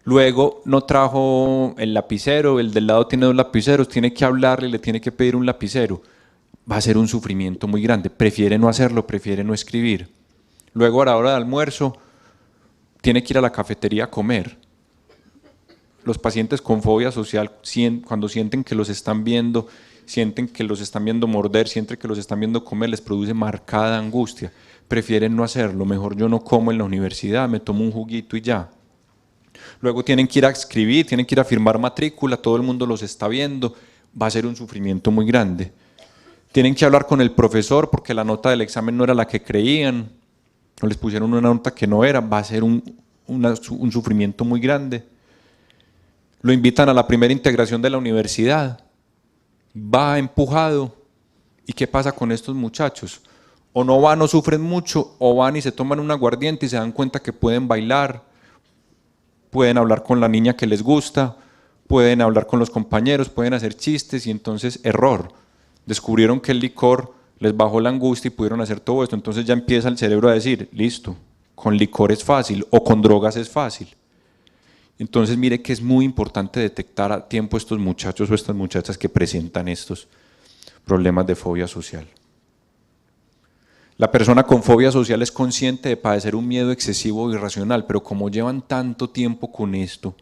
Luego no trajo el lapicero, el del lado tiene 2 lapiceros, tiene que hablarle, le tiene que pedir un lapicero. Va a ser un sufrimiento muy grande, prefiere no hacerlo, prefiere no escribir. Luego a la hora de almuerzo tiene que ir a la cafetería a comer. Los pacientes con fobia social, cuando sienten que los están viendo, sienten que los están viendo morder, sienten que los están viendo comer, les produce marcada angustia. Prefieren no hacerlo, mejor yo no como en la universidad, me tomo un juguito y ya. Luego tienen que ir a escribir, tienen que ir a firmar matrícula, todo el mundo los está viendo, va a ser un sufrimiento muy grande. Tienen que hablar con el profesor porque la nota del examen no era la que creían, o les pusieron una nota que no era, va a ser un sufrimiento muy grande. Lo invitan a la primera integración de la universidad, va empujado. ¿Y qué pasa con estos muchachos? O no van o sufren mucho, o van y se toman un aguardiente y se dan cuenta que pueden bailar, pueden hablar con la niña que les gusta, pueden hablar con los compañeros, pueden hacer chistes y entonces error. Descubrieron que el licor les bajó la angustia y pudieron hacer todo esto, entonces ya empieza el cerebro a decir, listo, con licor es fácil o con drogas es fácil. Entonces mire que es muy importante detectar a tiempo estos muchachos o estas muchachas que presentan estos problemas de fobia social. La persona con fobia social es consciente de padecer un miedo excesivo o irracional, pero como llevan tanto tiempo con esto,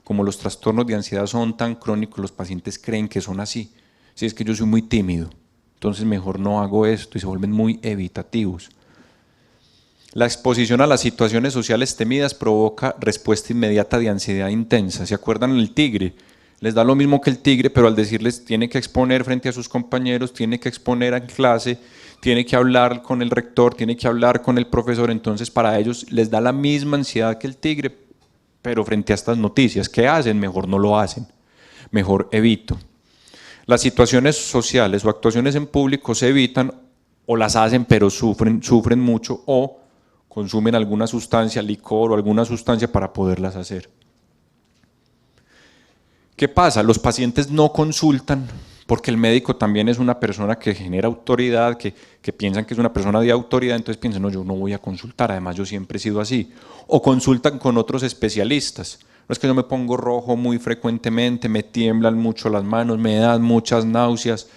como los trastornos de ansiedad son tan crónicos, los pacientes creen que son así. Si es que yo soy muy tímido, entonces mejor no hago esto y se vuelven muy evitativos. La exposición a las situaciones sociales temidas provoca respuesta inmediata de ansiedad intensa. ¿Se acuerdan del tigre? Les da lo mismo que el tigre, pero al decirles tiene que exponer frente a sus compañeros, tiene que exponer en clase, tiene que hablar con el rector, tiene que hablar con el profesor, entonces para ellos les da la misma ansiedad que el tigre, pero frente a estas noticias, ¿qué hacen? Mejor no lo hacen, mejor evito. Las situaciones sociales o actuaciones en público se evitan o las hacen pero sufren mucho o consumen alguna sustancia, licor o alguna sustancia para poderlas hacer. ¿Qué pasa? Los pacientes no consultan porque el médico también es una persona que genera autoridad, que piensan que es una persona de autoridad, entonces piensan, no, yo no voy a consultar, además yo siempre he sido así. O consultan con otros especialistas. No es que yo me pongo rojo muy frecuentemente, me tiemblan mucho las manos, me dan muchas náuseas,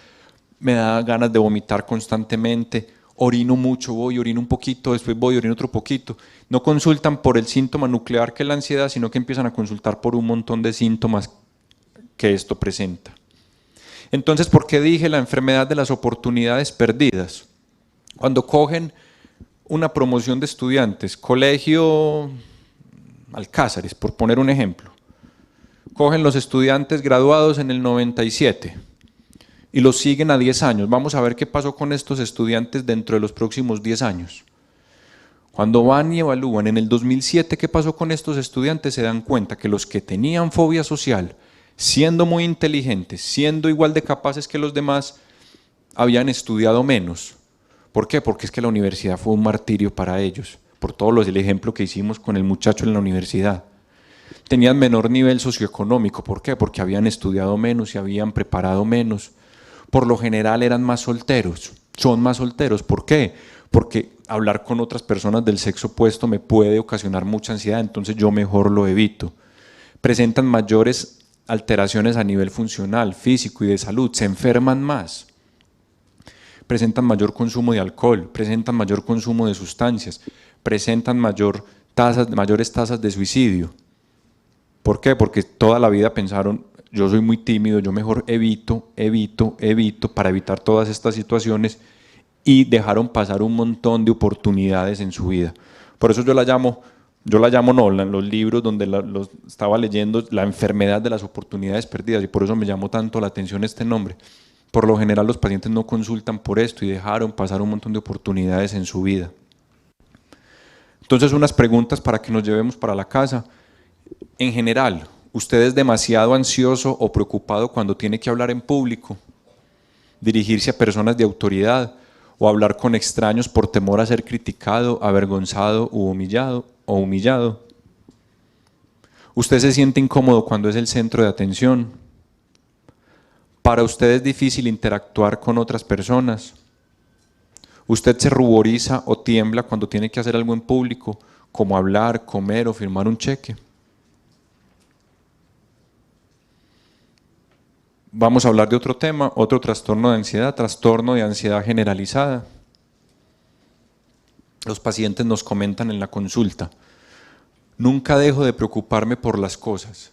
me da ganas de vomitar constantemente, orino mucho, voy, orino un poquito, después voy, orino otro poquito. No consultan por el síntoma nuclear que es la ansiedad, sino que empiezan a consultar por un montón de síntomas que esto presenta. Entonces, ¿por qué dije la enfermedad de las oportunidades perdidas? Cuando cogen una promoción de estudiantes, colegio Alcázares, por poner un ejemplo, cogen los estudiantes graduados en el 97 y los siguen a 10 años. Vamos a ver qué pasó con estos estudiantes dentro de los próximos 10 años. Cuando van y evalúan en el 2007 qué pasó con estos estudiantes, se dan cuenta que los que tenían fobia social, siendo muy inteligentes, siendo igual de capaces que los demás, habían estudiado menos. ¿Por qué? Porque es que la universidad fue un martirio para ellos, por todo el ejemplo que hicimos con el muchacho en la universidad. Tenían menor nivel socioeconómico. ¿Por qué? Porque habían estudiado menos y habían preparado menos. Por lo general eran más solteros, son más solteros. ¿Por qué? porque hablar con otras personas del sexo opuesto me puede ocasionar mucha ansiedad, entonces yo mejor lo evito. Presentan mayores alteraciones a nivel funcional, físico y de salud, se enferman más. Presentan mayor consumo de alcohol, presentan mayor consumo de sustancias, presentan mayores tasas de suicidio. ¿Por qué? Porque toda la vida pensaron, yo soy muy tímido, yo mejor evito para evitar todas estas situaciones, y dejaron pasar un montón de oportunidades en su vida. Por eso yo la llamo en los libros donde los estaba leyendo, la enfermedad de las oportunidades perdidas, y por eso me llamó tanto la atención este nombre. Por lo general los pacientes no consultan por esto y dejaron pasar un montón de oportunidades en su vida. Entonces, unas preguntas para que nos llevemos para la casa. En general, ¿usted es demasiado ansioso o preocupado cuando tiene que hablar en público, dirigirse a personas de autoridad o hablar con extraños por temor a ser criticado, avergonzado u humillado? ¿Usted se siente incómodo cuando es el centro de atención? ¿Para usted es difícil interactuar con otras personas? ¿Usted se ruboriza o tiembla cuando tiene que hacer algo en público, como hablar, comer o firmar un cheque? Vamos a hablar de otro tema, otro trastorno de ansiedad generalizada. Los pacientes nos comentan en la consulta: nunca dejo de preocuparme por las cosas,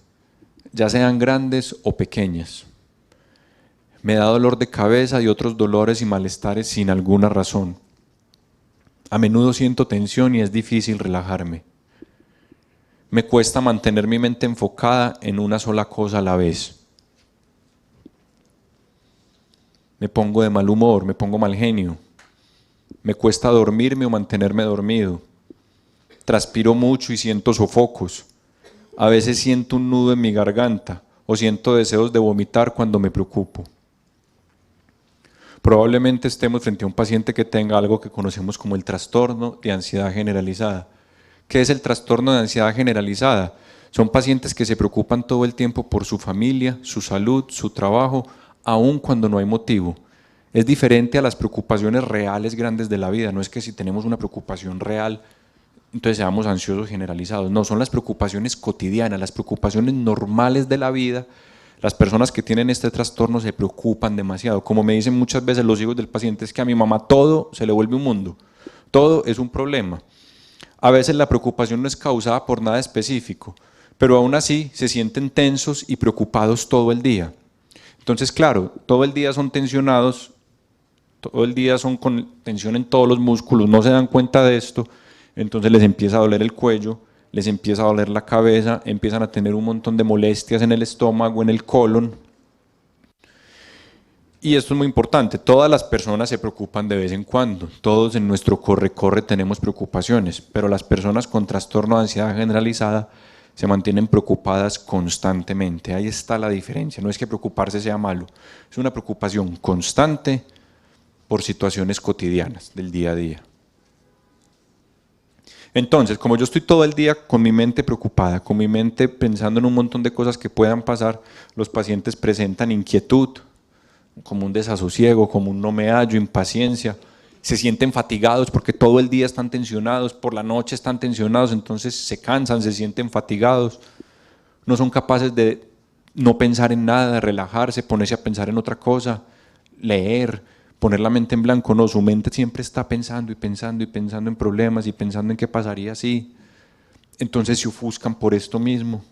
ya sean grandes o pequeñas. Me da dolor de cabeza y otros dolores y malestares sin alguna razón. A menudo siento tensión y es difícil relajarme. Me cuesta mantener mi mente enfocada en una sola cosa a la vez. Me pongo de mal humor, me pongo mal genio. Me cuesta dormirme o mantenerme dormido. Transpiro mucho y siento sofocos. A veces siento un nudo en mi garganta o siento deseos de vomitar cuando me preocupo. Probablemente estemos frente a un paciente que tenga algo que conocemos como el trastorno de ansiedad generalizada. ¿Qué es el trastorno de ansiedad generalizada? Son pacientes que se preocupan todo el tiempo por su familia, su salud, su trabajo, aun cuando no hay motivo. Es diferente a las preocupaciones reales grandes de la vida. No es que si tenemos una preocupación real, entonces seamos ansiosos generalizados. No, son las preocupaciones cotidianas, las preocupaciones normales de la vida. Las personas que tienen este trastorno se preocupan demasiado. Como me dicen muchas veces los hijos del paciente, es que a mi mamá todo se le vuelve un mundo, todo es un problema. A veces la preocupación no es causada por nada específico, pero aún así se sienten tensos y preocupados todo el día. Entonces, claro, todo el día son tensionados, todo el día son con tensión en todos los músculos, no se dan cuenta de esto, entonces les empieza a doler el cuello, les empieza a doler la cabeza, empiezan a tener un montón de molestias en el estómago, en el colon. Y esto es muy importante, todas las personas se preocupan de vez en cuando, todos en nuestro corre-corre tenemos preocupaciones, pero las personas con trastorno de ansiedad generalizada se mantienen preocupadas constantemente. Ahí está la diferencia, no es que preocuparse sea malo, es una preocupación constante por situaciones cotidianas del día a día. Entonces, como yo estoy todo el día con mi mente preocupada, con mi mente pensando en un montón de cosas que puedan pasar, los pacientes presentan inquietud, como un desasosiego, como un no me hallo, impaciencia, se sienten fatigados porque todo el día están tensionados, por la noche están tensionados, entonces se cansan, se sienten fatigados, no son capaces de no pensar en nada, de relajarse, ponerse a pensar en otra cosa, leer, poner la mente en blanco. No, su mente siempre está pensando y pensando y pensando en problemas y pensando en qué pasaría si. Entonces se ofuscan por esto mismo,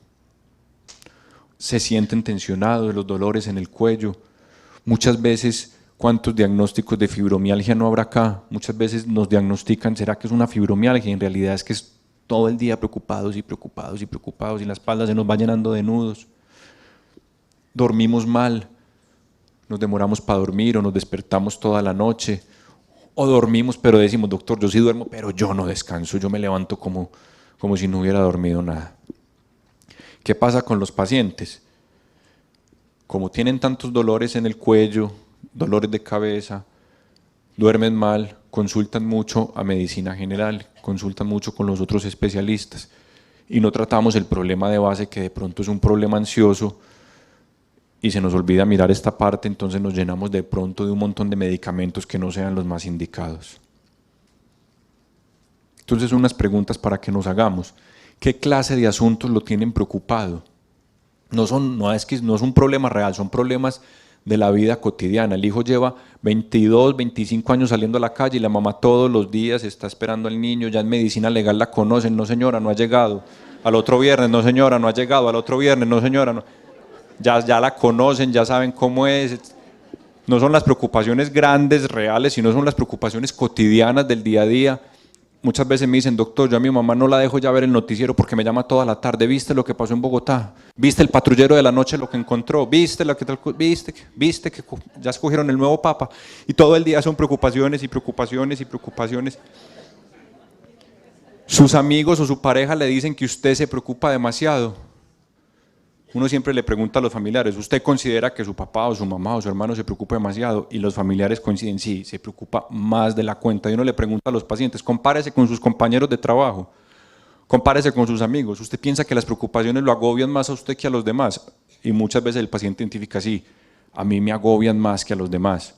se sienten tensionados, los dolores en el cuello. Muchas veces, ¿cuántos diagnósticos de fibromialgia no habrá acá? Muchas veces nos diagnostican, ¿será que es una fibromialgia? Y en realidad es que es todo el día preocupados y preocupados y preocupados y la espalda se nos va llenando de nudos. Dormimos mal, nos demoramos para dormir o nos despertamos toda la noche, o dormimos pero decimos, doctor, yo sí duermo, pero yo no descanso, yo me levanto como si no hubiera dormido nada. ¿Qué pasa con los pacientes? Como tienen tantos dolores en el cuello, dolores de cabeza, duermen mal, consultan mucho a medicina general, consultan mucho con los otros especialistas y no tratamos el problema de base, que de pronto es un problema ansioso, y se nos olvida mirar esta parte, entonces nos llenamos de pronto de un montón de medicamentos que no sean los más indicados. Entonces, unas preguntas para que nos hagamos. ¿Qué clase de asuntos lo tienen preocupado? No es un problema real, son problemas de la vida cotidiana. El hijo lleva 22, 25 años saliendo a la calle y la mamá todos los días está esperando al niño, ya en medicina legal la conocen, no señora, no ha llegado. Al otro viernes, no señora, no ha llegado. Al otro viernes, no señora, no. Ya la conocen, ya saben cómo es. No son las preocupaciones grandes, reales, sino son las preocupaciones cotidianas del día a día. Muchas veces me dicen, doctor, yo a mi mamá no la dejo ya ver el noticiero porque me llama toda la tarde. ¿Viste lo que pasó en Bogotá? ¿Viste el patrullero de la noche lo que encontró? ¿Viste lo que tal? ¿Viste que ya escogieron el nuevo papa? Y todo el día son preocupaciones y preocupaciones y preocupaciones. Sus amigos o su pareja le dicen que usted se preocupa demasiado. Uno siempre le pregunta a los familiares, ¿usted considera que su papá o su mamá o su hermano se preocupa demasiado? Y los familiares coinciden, sí, se preocupa más de la cuenta. Y uno le pregunta a los pacientes, compárese con sus compañeros de trabajo, compárese con sus amigos. ¿Usted piensa que las preocupaciones lo agobian más a usted que a los demás? Y muchas veces el paciente identifica, sí, a mí me agobian más que a los demás.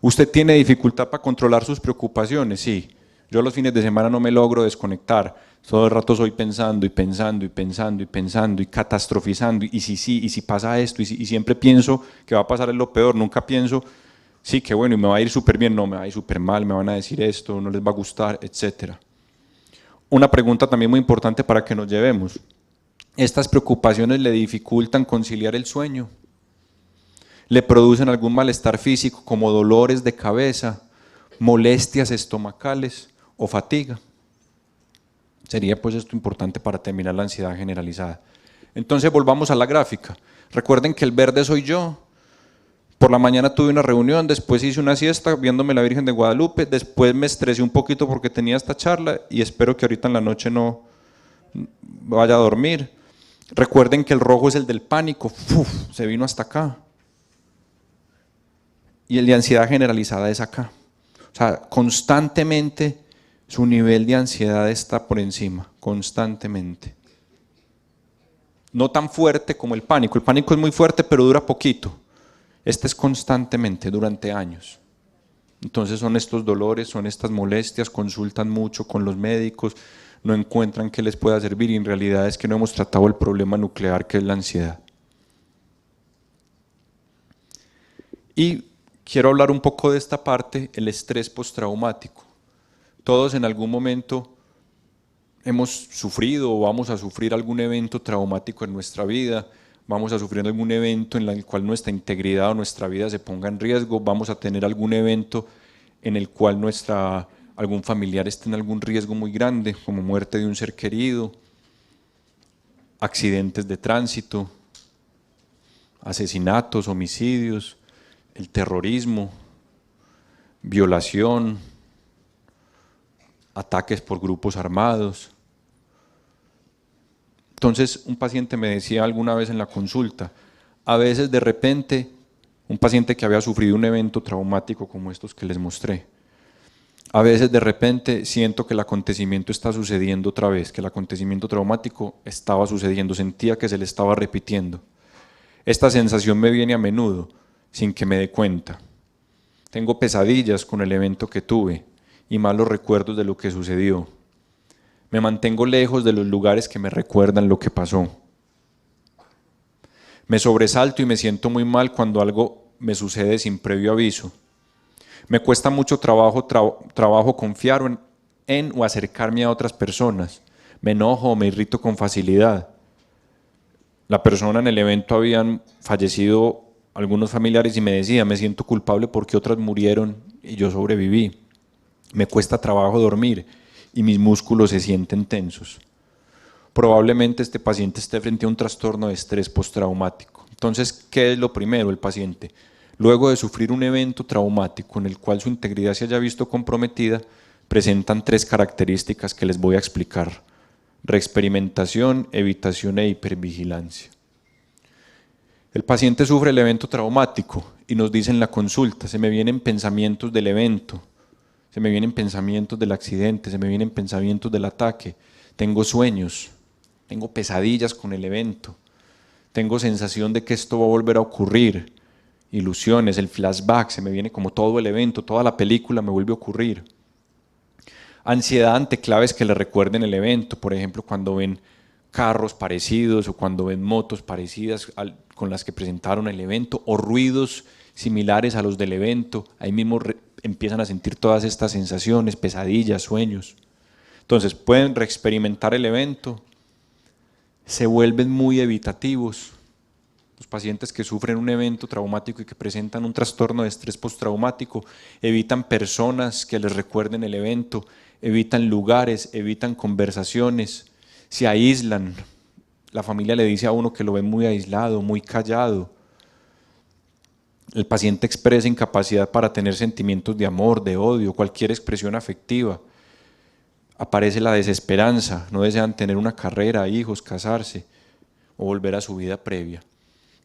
¿Usted tiene dificultad para controlar sus preocupaciones? Sí. Yo los fines de semana no me logro desconectar, todo el rato estoy pensando y pensando y pensando y pensando y catastrofizando, y si pasa esto, y siempre pienso que va a pasar lo peor, nunca pienso, sí, que bueno, y me va a ir súper bien, no, me va a ir súper mal, me van a decir esto, no les va a gustar, etc. Una pregunta también muy importante para que nos llevemos, ¿estas preocupaciones le dificultan conciliar el sueño? ¿Le producen algún malestar físico como dolores de cabeza, molestias estomacales o fatiga? Sería pues esto importante para terminar la ansiedad generalizada. Entonces volvamos a la gráfica. Recuerden que el verde soy yo. Por la mañana tuve una reunión, después hice una siesta viéndome la Virgen de Guadalupe, después me estresé un poquito porque tenía esta charla y espero que ahorita en la noche no vaya a dormir. Recuerden que el rojo es el del pánico, se vino hasta acá. Y el de ansiedad generalizada es acá. O sea, constantemente su nivel de ansiedad está por encima, constantemente. No tan fuerte como el pánico es muy fuerte pero dura poquito. Este es constantemente, durante años. Entonces son estos dolores, son estas molestias, consultan mucho con los médicos, no encuentran qué les pueda servir y en realidad es que no hemos tratado el problema nuclear que es la ansiedad. Y quiero hablar un poco de esta parte, el estrés postraumático. Todos en algún momento hemos sufrido o vamos a sufrir algún evento traumático en nuestra vida, vamos a sufrir algún evento en el cual nuestra integridad o nuestra vida se ponga en riesgo, vamos a tener algún evento en el cual algún familiar esté en algún riesgo muy grande, como muerte de un ser querido, accidentes de tránsito, asesinatos, homicidios, el terrorismo, violación, ataques por grupos armados. Entonces un paciente me decía alguna vez en la consulta, a veces de repente, un paciente que había sufrido un evento traumático como estos que les mostré, a veces de repente siento que el acontecimiento está sucediendo otra vez, que el acontecimiento traumático estaba sucediendo, sentía que se le estaba repitiendo. Esta sensación me viene a menudo, sin que me dé cuenta. Tengo pesadillas con el evento que tuve y malos recuerdos de lo que sucedió. Me mantengo lejos de los lugares que me recuerdan lo que pasó. Me sobresalto y me siento muy mal cuando algo me sucede sin previo aviso. Me cuesta mucho trabajo confiar en o acercarme a otras personas. Me enojo o me irrito con facilidad. La persona en el evento habían fallecido algunos familiares y me decía, me siento culpable porque otras murieron y yo sobreviví. Me cuesta trabajo dormir y mis músculos se sienten tensos. Probablemente este paciente esté frente a un trastorno de estrés postraumático. Entonces, ¿qué es lo primero? El paciente, luego de sufrir un evento traumático en el cual su integridad se haya visto comprometida, presentan 3 características que les voy a explicar: reexperimentación, evitación e hipervigilancia. El paciente sufre el evento traumático y nos dice en la consulta, se me vienen pensamientos del evento, se me vienen pensamientos del accidente, se me vienen pensamientos del ataque, tengo sueños, tengo pesadillas con el evento, tengo sensación de que esto va a volver a ocurrir, ilusiones, el flashback, se me viene como todo el evento, toda la película me vuelve a ocurrir. Ansiedad ante claves que le recuerden el evento, por ejemplo, cuando ven carros parecidos o cuando ven motos parecidas con las que presentaron el evento o ruidos similares a los del evento, ahí mismo empiezan a sentir todas estas sensaciones, pesadillas, sueños. Entonces pueden reexperimentar el evento, se vuelven muy evitativos. Los pacientes que sufren un evento traumático y que presentan un trastorno de estrés postraumático evitan personas que les recuerden el evento, evitan lugares, evitan conversaciones, se aíslan. La familia le dice a uno que lo ve muy aislado, muy callado. El paciente expresa incapacidad para tener sentimientos de amor, de odio, cualquier expresión afectiva. Aparece la desesperanza, no desean tener una carrera, hijos, casarse o volver a su vida previa.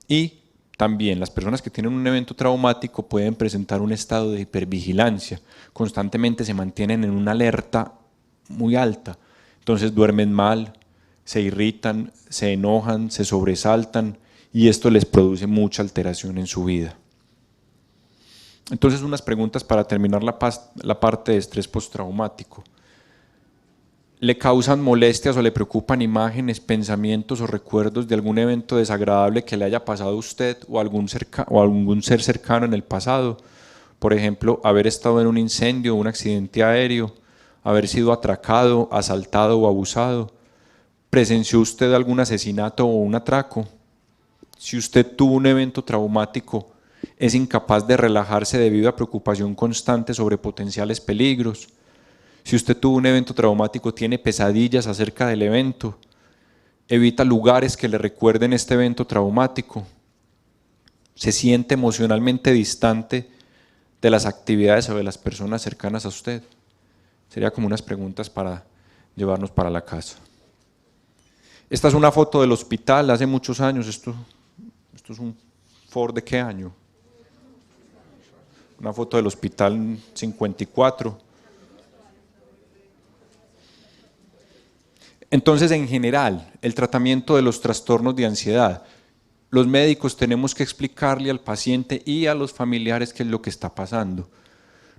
Y también las personas que tienen un evento traumático pueden presentar un estado de hipervigilancia, constantemente se mantienen en una alerta muy alta, entonces duermen mal, se irritan, se enojan, se sobresaltan y esto les produce mucha alteración en su vida. Entonces unas preguntas para terminar la parte de estrés postraumático. ¿Le causan molestias o le preocupan imágenes, pensamientos o recuerdos de algún evento desagradable que le haya pasado a usted o a algún ser cercano en el pasado? Por ejemplo, haber estado en un incendio o un accidente aéreo, haber sido atracado, asaltado o abusado. ¿Presenció usted algún asesinato o un atraco? Si usted tuvo un evento traumático, ¿es incapaz de relajarse debido a preocupación constante sobre potenciales peligros? Si usted tuvo un evento traumático, tiene pesadillas acerca del evento, evita lugares que le recuerden este evento traumático, se siente emocionalmente distante de las actividades o de las personas cercanas a usted. Sería como unas preguntas para llevarnos para la casa. Esta es una foto del hospital hace muchos años. Esto es un Ford ¿de qué año? Una foto del hospital 54. Entonces, en general, el tratamiento de los trastornos de ansiedad, los médicos tenemos que explicarle al paciente y a los familiares qué es lo que está pasando.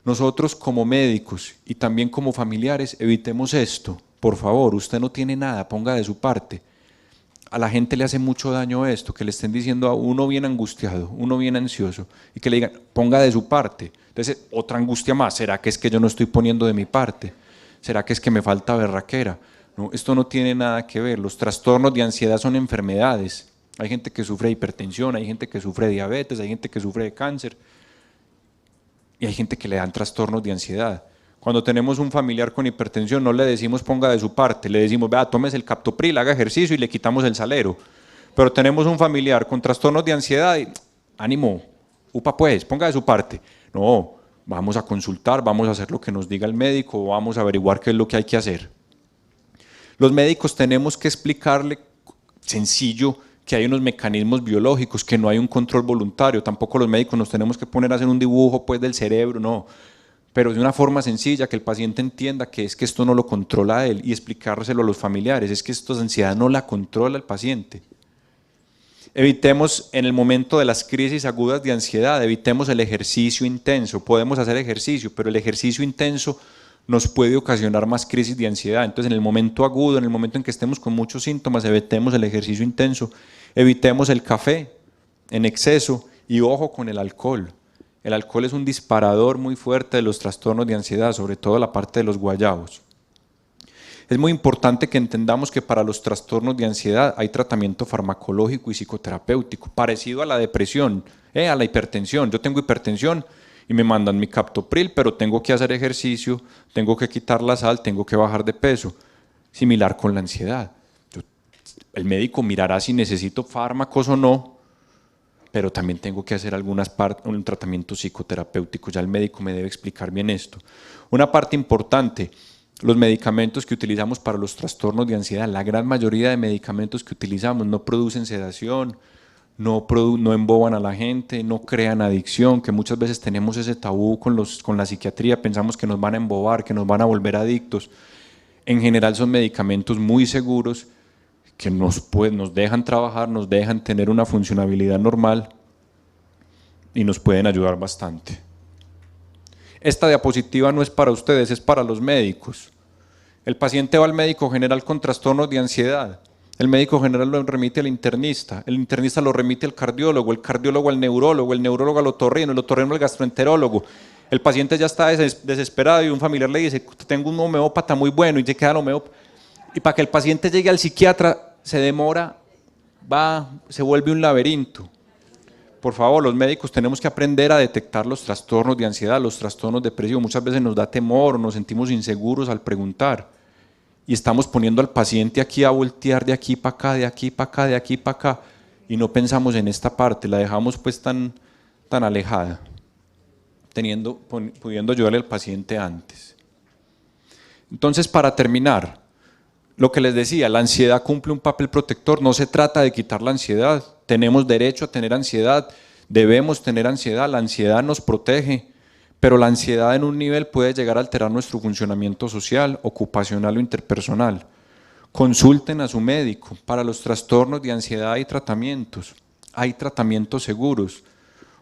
Nosotros como médicos y también como familiares evitemos esto. Por favor, usted no tiene nada, ponga de su parte. A la gente le hace mucho daño esto, que le estén diciendo a uno bien angustiado, uno bien ansioso, y que le digan, ponga de su parte. Entonces, otra angustia más, ¿será que es que yo no estoy poniendo de mi parte? ¿Será que es que me falta berraquera? No, esto no tiene nada que ver. Los trastornos de ansiedad son enfermedades. Hay gente que sufre de hipertensión, hay gente que sufre de diabetes, hay gente que sufre de cáncer y hay gente que le dan trastornos de ansiedad. Cuando tenemos un familiar con hipertensión no le decimos ponga de su parte, le decimos vea, tómese el captopril, haga ejercicio y le quitamos el salero. Pero tenemos un familiar con trastornos de ansiedad y ánimo, upa pues, ponga de su parte. No, vamos a consultar, vamos a hacer lo que nos diga el médico, vamos a averiguar qué es lo que hay que hacer. Los médicos tenemos que explicarle, sencillo, que hay unos mecanismos biológicos, que no hay un control voluntario, tampoco los médicos nos tenemos que poner a hacer un dibujo pues, del cerebro, no, pero de una forma sencilla, que el paciente entienda que es que esto no lo controla él y explicárselo a los familiares, es que esta ansiedad no la controla el paciente. Evitemos en el momento de las crisis agudas de ansiedad, evitemos el ejercicio intenso, podemos hacer ejercicio, pero el ejercicio intenso nos puede ocasionar más crisis de ansiedad. Entonces, en el momento agudo, en el momento en que estemos con muchos síntomas, evitemos el ejercicio intenso, evitemos el café en exceso y ojo con el alcohol. El alcohol es un disparador muy fuerte de los trastornos de ansiedad, sobre todo la parte de los guayabos. Es muy importante que entendamos que para los trastornos de ansiedad hay tratamiento farmacológico y psicoterapéutico, parecido a la depresión, a la hipertensión. Yo tengo hipertensión y me mandan mi captopril, pero tengo que hacer ejercicio, tengo que quitar la sal, tengo que bajar de peso. Similar con la ansiedad. El médico mirará si necesito fármacos o no, pero también tengo que hacer un tratamiento psicoterapéutico. Ya el médico me debe explicar bien esto. Una parte importante, los medicamentos que utilizamos para los trastornos de ansiedad, la gran mayoría de medicamentos que utilizamos no producen sedación, no emboban a la gente, no crean adicción, que muchas veces tenemos ese tabú con la psiquiatría, pensamos que nos van a embobar, que nos van a volver adictos. En general son medicamentos muy seguros que nos dejan trabajar, nos dejan tener una funcionalidad normal y nos pueden ayudar bastante. Esta diapositiva no es para ustedes, es para los médicos. El paciente va al médico general con trastornos de ansiedad. El médico general lo remite al internista, el internista lo remite al cardiólogo, el cardiólogo al neurólogo, el neurólogo al otorrino, el otorrino al gastroenterólogo. El paciente ya está desesperado y un familiar le dice, tengo un homeópata muy bueno, y se queda el homeópata. Y para que el paciente llegue al psiquiatra se demora, se vuelve un laberinto. Por favor, los médicos tenemos que aprender a detectar los trastornos de ansiedad, los trastornos depresivos. Muchas veces nos da temor, nos sentimos inseguros al preguntar. Y estamos poniendo al paciente aquí a voltear de aquí para acá, de aquí para acá, de aquí para acá. Y no pensamos en esta parte, la dejamos pues tan alejada, pudiendo ayudarle al paciente antes. Entonces, para terminar, lo que les decía, la ansiedad cumple un papel protector. No se trata de quitar la ansiedad. Tenemos derecho a tener ansiedad, debemos tener ansiedad, la ansiedad nos protege, pero la ansiedad en un nivel puede llegar a alterar nuestro funcionamiento social, ocupacional o interpersonal. Consulten a su médico. Para los trastornos de ansiedad hay tratamientos seguros.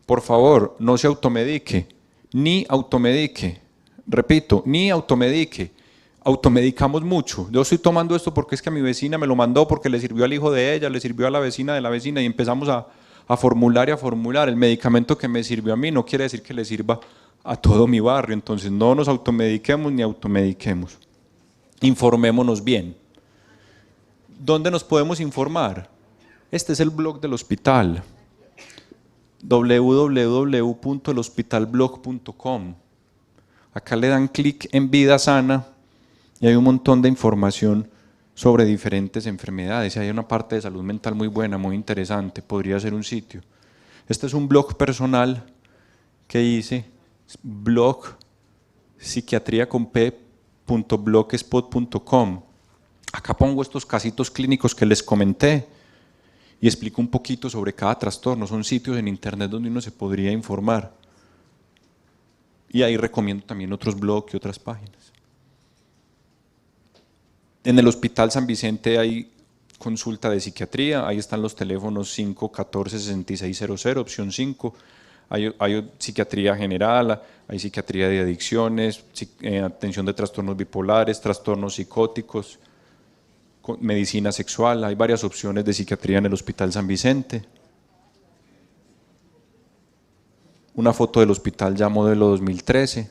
Por favor, no se automedique, ni automedique. Repito, ni automedique. Automedicamos mucho. Yo estoy tomando esto porque es que mi vecina me lo mandó, porque le sirvió al hijo de ella, le sirvió a la vecina de la vecina, y empezamos a formular y a formular. El medicamento que me sirvió a mí no quiere decir que le sirva a todo mi barrio. Entonces no nos automediquemos ni automediquemos. Informémonos bien. ¿Dónde nos podemos informar? Este es el blog del hospital, www.elhospitalblog.com. Acá le dan clic en Vida Sana y hay un montón de información sobre diferentes enfermedades. Hay una parte de salud mental muy buena, muy interesante, podría ser un sitio. Este es un blog personal que hice, blog psiquiatriaconp.blogspot.com. Acá pongo estos casitos clínicos que les comenté y explico un poquito sobre cada trastorno. Son sitios en internet donde uno se podría informar. Y ahí recomiendo también otros blogs y otras páginas. En el Hospital San Vicente hay consulta de psiquiatría, ahí están los teléfonos 514-6600, opción 5. Hay psiquiatría general, hay psiquiatría de adicciones, atención de trastornos bipolares, trastornos psicóticos, medicina sexual. Hay varias opciones de psiquiatría en el Hospital San Vicente. Una foto del hospital ya modelo 2013.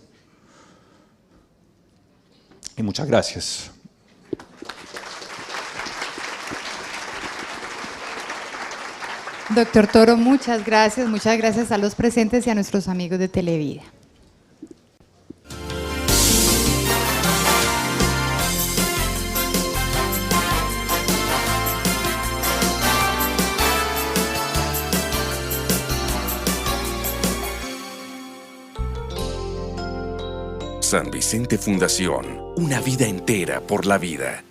Y muchas gracias. Doctor Toro, muchas gracias a los presentes y a nuestros amigos de Televida. San Vicente Fundación, una vida entera por la vida.